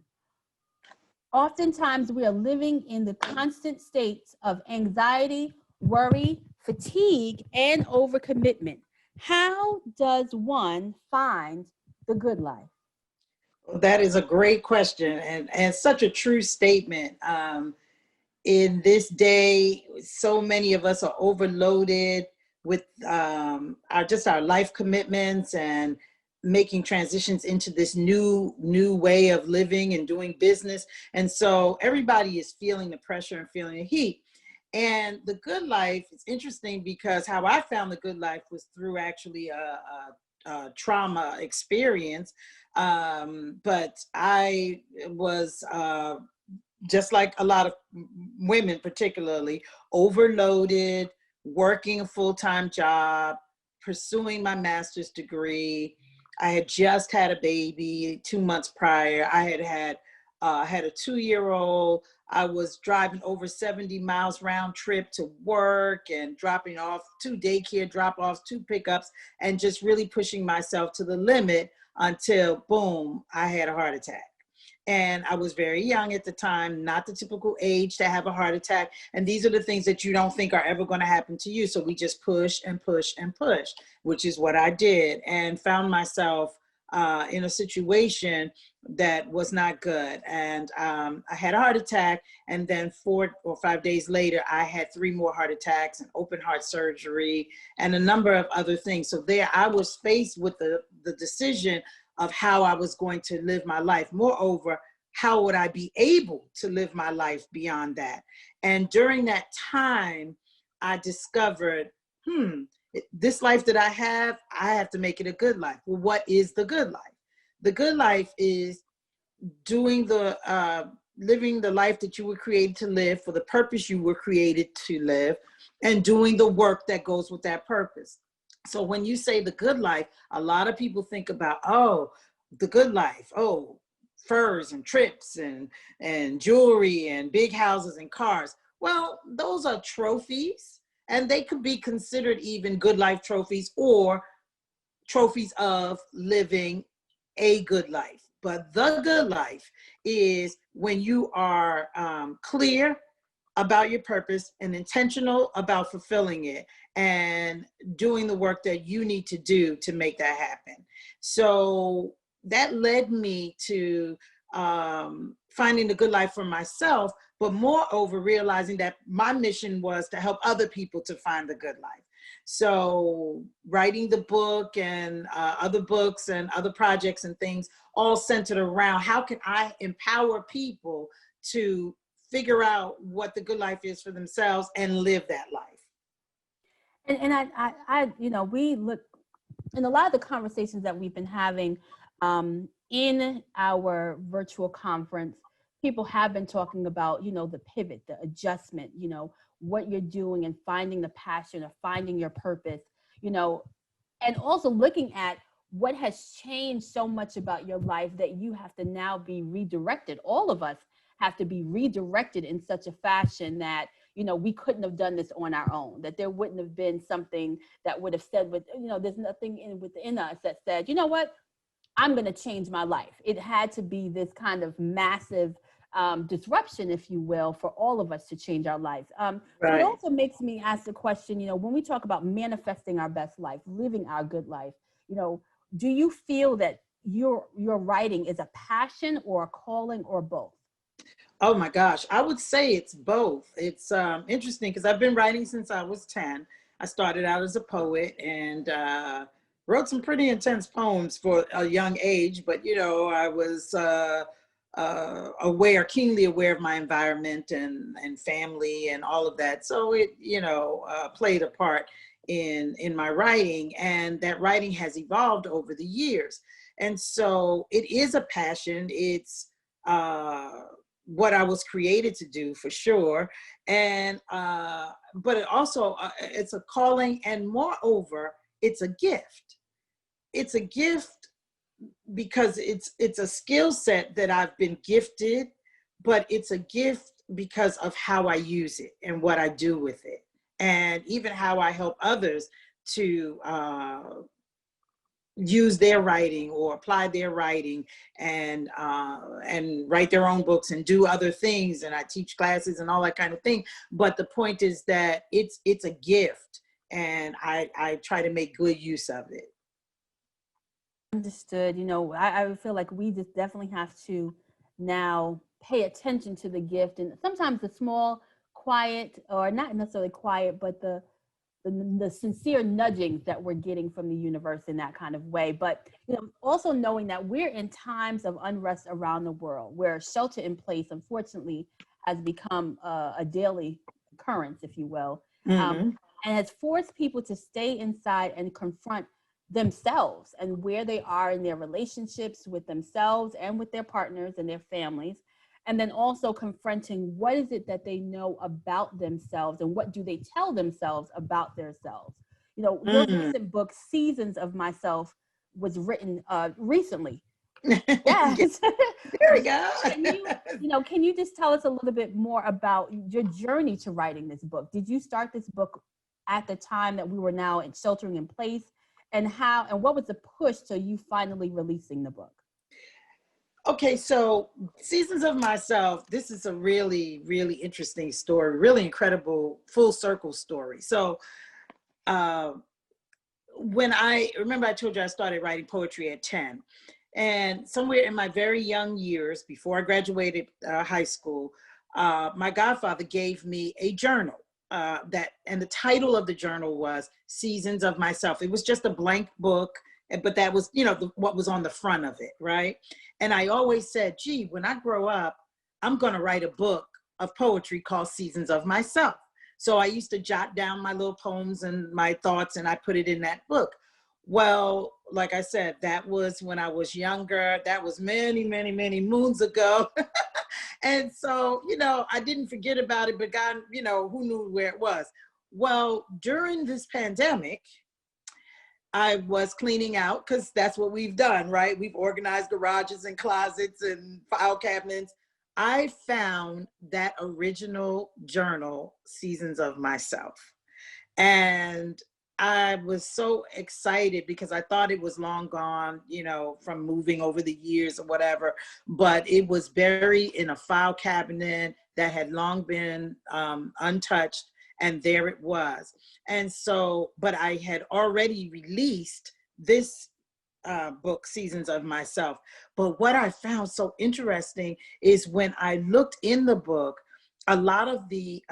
Oftentimes, we are living in the constant states of anxiety, worry, fatigue, and overcommitment. How does one find the good life? Well, that is a great question, and such a true statement. In this day, so many of us are overloaded with our life commitments and making transitions into this new way of living and doing business. And so everybody is feeling the pressure and feeling the heat. And the good life is interesting because how I found the good life was through actually a trauma experience. But I was just like a lot of women, particularly overloaded, working a full-time job, pursuing my master's degree. I had just had a baby 2 months prior. I had a 2-year-old. I was driving over 70 miles round trip to work and dropping off 2 daycare drop-offs, 2 pickups, and just really pushing myself to the limit until, boom, I had a heart attack. And I was very young at the time, not the typical age to have a heart attack. And these are the things that you don't think are ever going to happen to you. So we just push and push and push, which is what I did, and found myself in a situation that was not good. And I had a heart attack. And then 4 or 5 days later, I had 3 more heart attacks and open heart surgery and a number of other things. So there I was faced with the decision of how I was going to live my life. Moreover, how would I be able to live my life beyond that? And during that time, I discovered, this life that I have to make it a good life. Well, what is the good life? The good life is doing living the life that you were created to live for the purpose you were created to live, and doing the work that goes with that purpose. So when you say the good life, a lot of people think about, the good life, furs and trips and jewelry and big houses and cars. Well, those are trophies, and they could be considered even good life trophies or trophies of living a good life. But the good life is when you are clear about your purpose and intentional about fulfilling it and doing the work that you need to do to make that happen. So that led me to finding the good life for myself, but moreover, realizing that my mission was to help other people to find the good life. So writing the book and other books and other projects and things all centered around how can I empower people to figure out what the good life is for themselves and live that life. And I we look in a lot of the conversations that we've been having in our virtual conference, people have been talking about, the pivot, the adjustment, what you're doing and finding the passion or finding your purpose, and also looking at what has changed so much about your life that you have to now be redirected. All of us have to be redirected in such a fashion that, we couldn't have done this on our own, that there wouldn't have been something that would have said there's nothing within us that said, you know what, I'm going to change my life. It had to be this kind of massive disruption, if you will, for all of us to change our lives. Right. So it also makes me ask the question, when we talk about manifesting our best life, living our good life, do you feel that your writing is a passion or a calling or both? Oh my gosh, I would say it's both. It's interesting because I've been writing since I was 10. I started out as a poet and wrote some pretty intense poems for a young age, but I was keenly aware of my environment and family and all of that. So it, played a part in my writing, and that writing has evolved over the years. And so it is a passion. It's what I was created to do, for sure. And but it also it's a calling, and moreover, it's a gift. It's a gift because it's a skill set that I've been gifted, but it's a gift because of how I use it and what I do with it, and even how I help others to use their writing or apply their writing and write their own books and do other things. And I teach classes and all that kind of thing. But the point is that it's a gift, and I try to make good use of it. Understood. I feel like we just definitely have to now pay attention to the gift, and sometimes the small, quiet, or not necessarily quiet, but the sincere nudgings that we're getting from the universe in that kind of way. But also knowing that we're in times of unrest around the world, where shelter in place, unfortunately, has become a daily currents, if you will, Mm-hmm. and has forced people to stay inside and confront themselves and where they are in their relationships with themselves and with their partners and their families. And then also confronting what is it that they know about themselves and what do they tell themselves about themselves. You know, your recent book, Seasons of Myself, was written recently. Yes. There we go. Can you just tell us a little bit more about your journey to writing this book? Did you start this book at the time that we were now sheltering in place? And what was the push to you finally releasing the book? Okay, so Seasons of Myself, this is a really, really interesting story, really incredible full circle story. So when I told you I started writing poetry at 10. And somewhere in my very young years, before I graduated high school, my godfather gave me a journal and the title of the journal was Seasons of Myself. It was just a blank book, but that was, what was on the front of it, right? And I always said, gee, when I grow up, I'm going to write a book of poetry called Seasons of Myself. So I used to jot down my little poems and my thoughts, and I put it in that book. Well, like I said, that was when I was younger. That was many, many, many moons ago. And so, I didn't forget about it, but God, who knew where it was? Well, during this pandemic, I was cleaning out, because that's what we've done, right? We've organized garages and closets and file cabinets. I found that original journal, Seasons of Myself. And I was so excited because I thought it was long gone, from moving over the years or whatever, but it was buried in a file cabinet that had long been untouched. And there it was. And so, but I had already released this book, Seasons of Myself. But what I found so interesting is when I looked in the book, a lot of the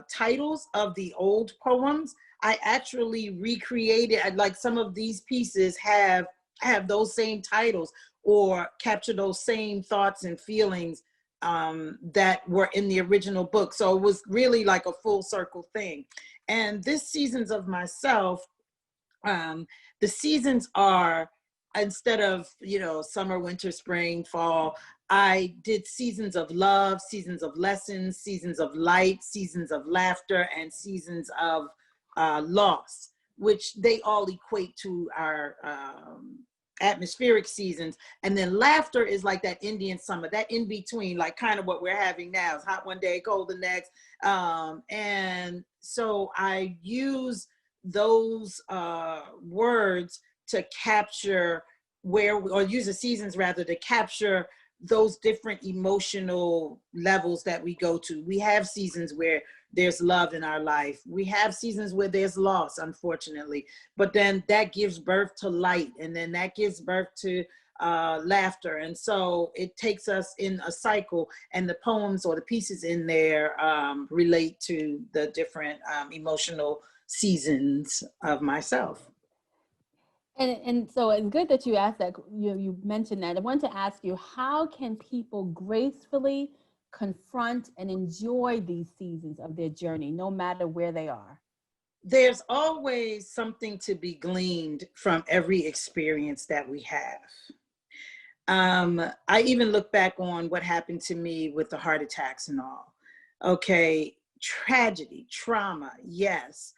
titles of the old poems, I actually recreated. Like some of these pieces have those same titles or capture those same thoughts and feelings that were in the original book. So it was really like a full circle thing. And this Seasons of Myself, the seasons are, instead of, summer, winter, spring, fall, I did seasons of love, seasons of lessons, seasons of light, seasons of laughter, and seasons of loss, which they all equate to our atmospheric seasons. And then laughter is like that Indian summer, that in between, like kind of what we're having now. It's hot one day, cold the next. And so I use those words to capture or use the seasons rather to capture those different emotional levels that we go to. We have seasons where there's love in our life. We have seasons where there's loss, unfortunately, but then that gives birth to light, and then that gives birth to laughter. And so it takes us in a cycle, and the poems or the pieces in there relate to the different emotional seasons of myself. And so it's good that you asked that, you mentioned that. I wanted to ask you, how can people gracefully confront and enjoy these seasons of their journey, no matter where they are? There's always something to be gleaned from every experience that we have. I even look back on what happened to me with the heart attacks and all. Okay, tragedy, trauma, yes.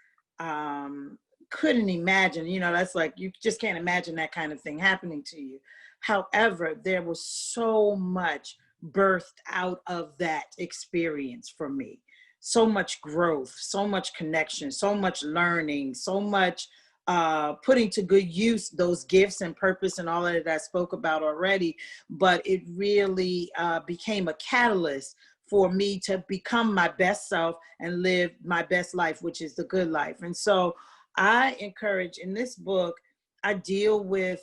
Couldn't imagine, that's like, you just can't imagine that kind of thing happening to you. However, there was so much birthed out of that experience for me. So much growth, so much connection, so much learning, so much putting to good use those gifts and purpose and all of that I spoke about already. But it really became a catalyst for me to become my best self and live my best life, which is the good life. And so I encourage, in this book, I deal with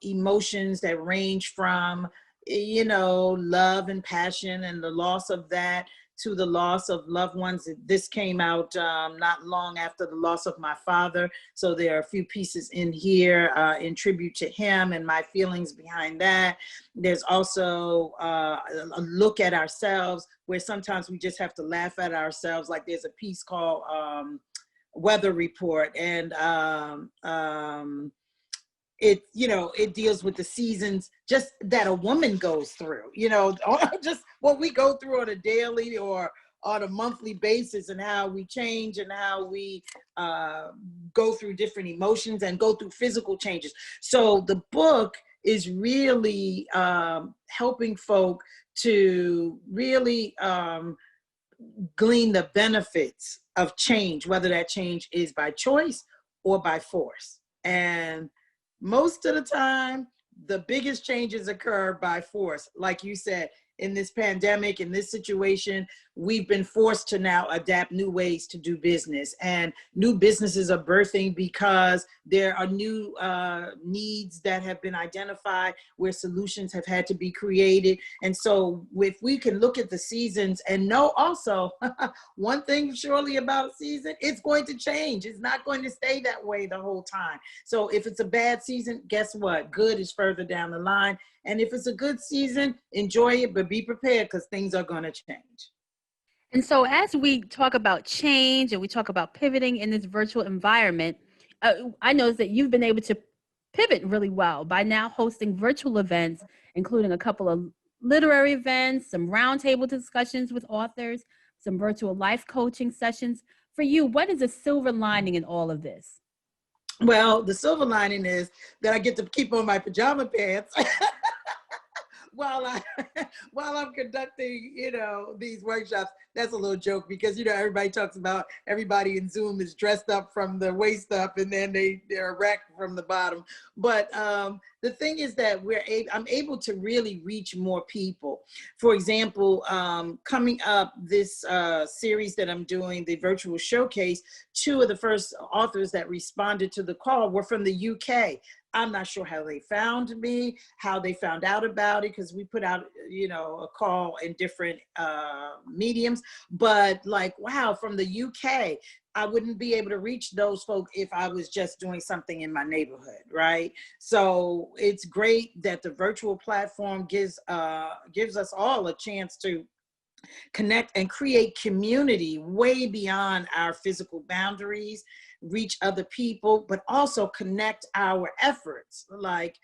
emotions that range from, love and passion and the loss of that, to the loss of loved ones. This came out not long after the loss of my father. So there are a few pieces in here in tribute to him and my feelings behind that. There's also a look at ourselves where sometimes we just have to laugh at ourselves. Like there's a piece called Weather Report, and it, you know, it deals with the seasons just that a woman goes through, you know, just what we go through on a daily or on a monthly basis, and how we change and how we go through different emotions and go through physical changes. So the book is really helping folk to really glean the benefits of change, whether that change is by choice or by force. And most of the time, the biggest changes occur by force. Like you said, in this pandemic, in this situation, we've been forced to now adapt new ways to do business, and new businesses are birthing because there are new needs that have been identified where solutions have had to be created. And so if we can look at the seasons and know also one thing surely about a season, it's going to change. It's not going to stay that way the whole time. So if it's a bad season, guess what? Good is further down the line. And if it's a good season, enjoy it, but be prepared because things are going to change. And so as we talk about change and we talk about pivoting in this virtual environment, I noticed that you've been able to pivot really well by now hosting virtual events, including a couple of literary events, some roundtable discussions with authors, some virtual life coaching sessions. For you, what is the silver lining in all of this? Well, the silver lining is that I get to keep on my pajama pants while I'm conducting, you know, these workshops. That's a little joke because, you know, everybody talks about everybody in Zoom is dressed up from the waist up and then they're erect from the bottom. But the thing is that I'm able to really reach more people. For example, coming up this series that I'm doing, the virtual showcase, 2 of the first authors that responded to the call were from the UK. I'm not sure how they found me, how they found out about it, because we put out, you know, a call in different mediums. But like, wow, from the UK, I wouldn't be able to reach those folks if I was just doing something in my neighborhood, right? So it's great that the virtual platform gives us all a chance to connect and create community way beyond our physical boundaries, reach other people, but also connect our efforts. Like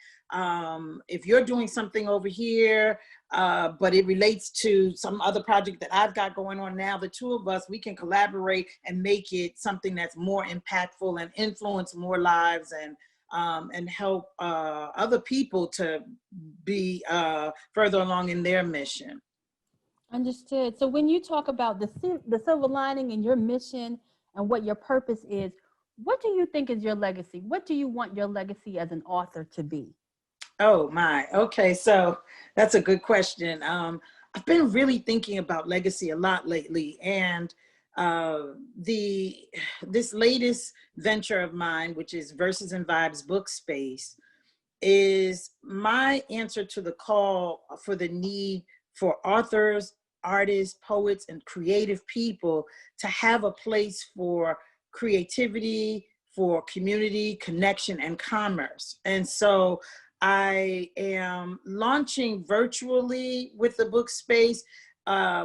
if you're doing something over here, but it relates to some other project that I've got going on now, the 2 of us, we can collaborate and make it something that's more impactful and influence more lives, and help other people to be further along in their mission. Understood. So when you talk about the silver lining in your mission and what your purpose is, what do you think is your legacy? What do you want your legacy as an author to be? Oh my, okay, so that's a good question. I've been really thinking about legacy a lot lately, and this latest venture of mine, which is Verses and Vibes Book Space, is my answer to the call for the need for authors, artists, poets, and creative people to have a place for creativity, for community, connection, and commerce. And so I am launching virtually with the book space,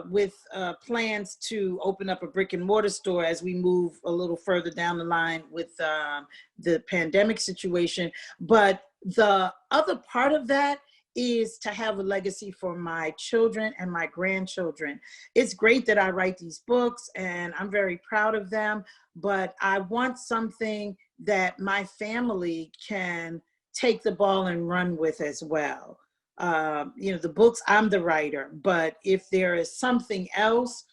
with plans to open up a brick and mortar store as we move a little further down the line with the pandemic situation. But the other part of that is to have a legacy for my children and my grandchildren. It's great that I write these books and I'm very proud of them, but I want something that my family can take the ball and run with as well. You know, the books, I'm the writer, but if there is something else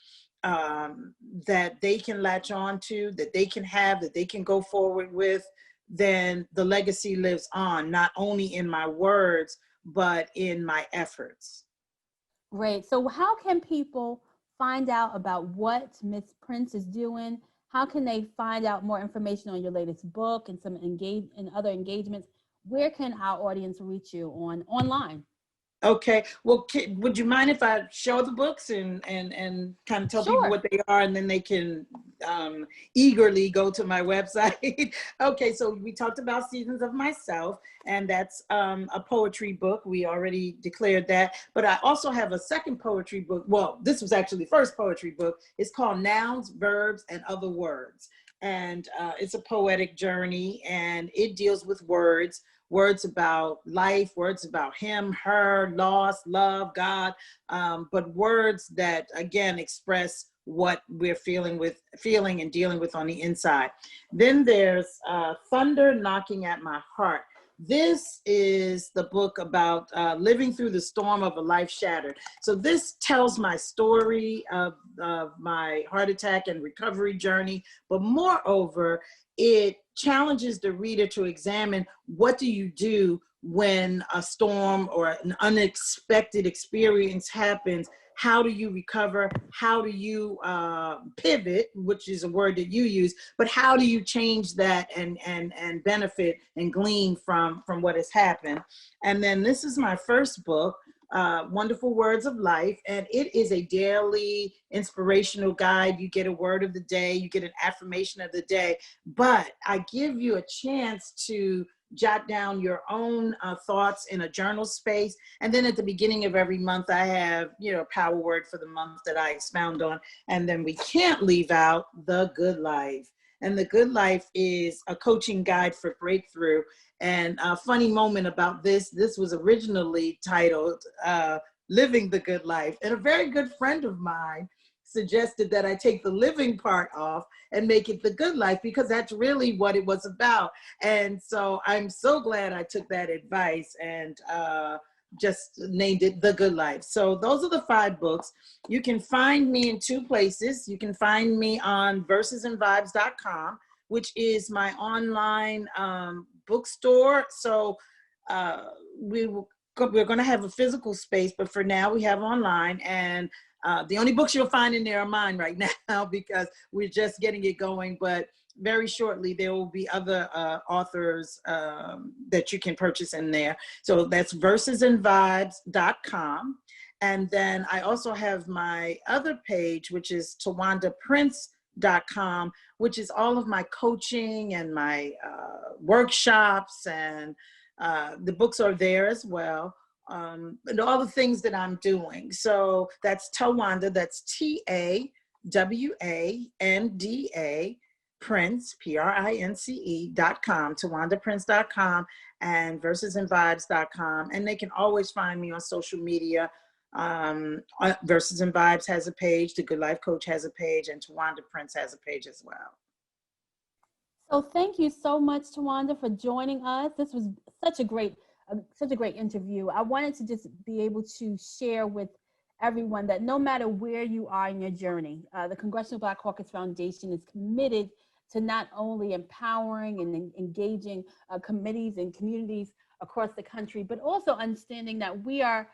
that they can latch on to, that they can have, that they can go forward with, then the legacy lives on, not only in my words, but in my efforts. Great. So how can people find out about what Ms. Prince is doing? How can they find out more information on your latest book and some other engagements? Where can our audience reach you online? Okay. Well, would you mind if I show the books and kind of tell people Sure. what they are, and then they can eagerly go to my website? Okay. So we talked about Seasons of Myself, and that's a poetry book. We already declared that. But I also have a second poetry book. Well, this was actually the first poetry book. It's called Nouns, Verbs, and Other Words. And it's a poetic journey, and it deals with words about life, words about him, her, loss, love, God, but words that, again, express what we're feeling and dealing with on the inside. Then there's Thunder Knocking at My Heart. This is the book about living through the storm of a life shattered. So this tells my story of my heart attack and recovery journey, but moreover, it challenges the reader to examine, what do you do when a storm or an unexpected experience happens? How do you recover? How do you pivot, which is a word that you use, but how do you change that and benefit and glean from what has happened? And then this is my first book, Wonderful Words of Life, and it is a daily inspirational guide. You get a word of the day, you get an affirmation of the day, but I give you a chance to jot down your own thoughts in a journal space. And then at the beginning of every month, I have, a power word for the month that I expound on. And then we can't leave out The Good Life. And The Good Life is a coaching guide for breakthrough. And a funny moment about this was originally titled Living the Good Life. And a very good friend of mine suggested that I take the living part off and make it The Good Life, because that's really what it was about. And so I'm so glad I took that advice and just named it The Good Life. So those are the 5 books. You can find me in 2 places. You can find me on versesandvibes.com, which is my online bookstore. So we're going to have a physical space, but for now we have online. And the only books you'll find in there are mine right now, because we're just getting it going. But very shortly, there will be other authors that you can purchase in there. So that's versesandvibes.com. And then I also have my other page, which is TAWANDAPrince.com, which is all of my coaching and my workshops, and the books are there as well. And all the things that I'm doing. So that's Tawanda, that's TAWANDA, Prince, PRINCE.com, TAWANDAPrince.com, and versesandvibes.com. And they can always find me on social media. Verses and Vibes has a page, The Good Life Coach has a page, and Tawanda Prince has a page as well. So thank you so much, Tawanda, for joining us. This was such a great interview. I wanted to just be able to share with everyone that no matter where you are in your journey, the Congressional Black Caucus Foundation is committed to not only empowering and engaging committees and communities across the country, but also understanding that we have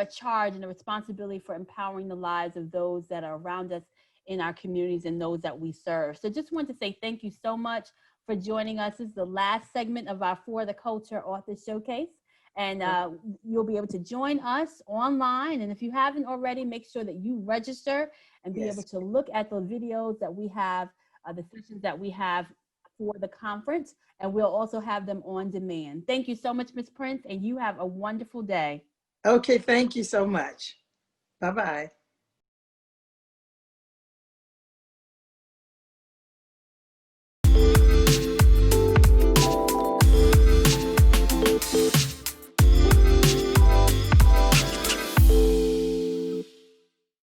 a charge and a responsibility for empowering the lives of those that are around us in our communities and those that we serve. So just want to say thank you so much for joining us. This is the last segment of our For the Culture Author Showcase. And you'll be able to join us online. And if you haven't already, make sure that you register and be able to look at the videos that we have, the sessions that we have for the conference. And we'll also have them on demand. Thank you so much, Ms. Prince, and you have a wonderful day. Okay, thank you so much. Bye-bye.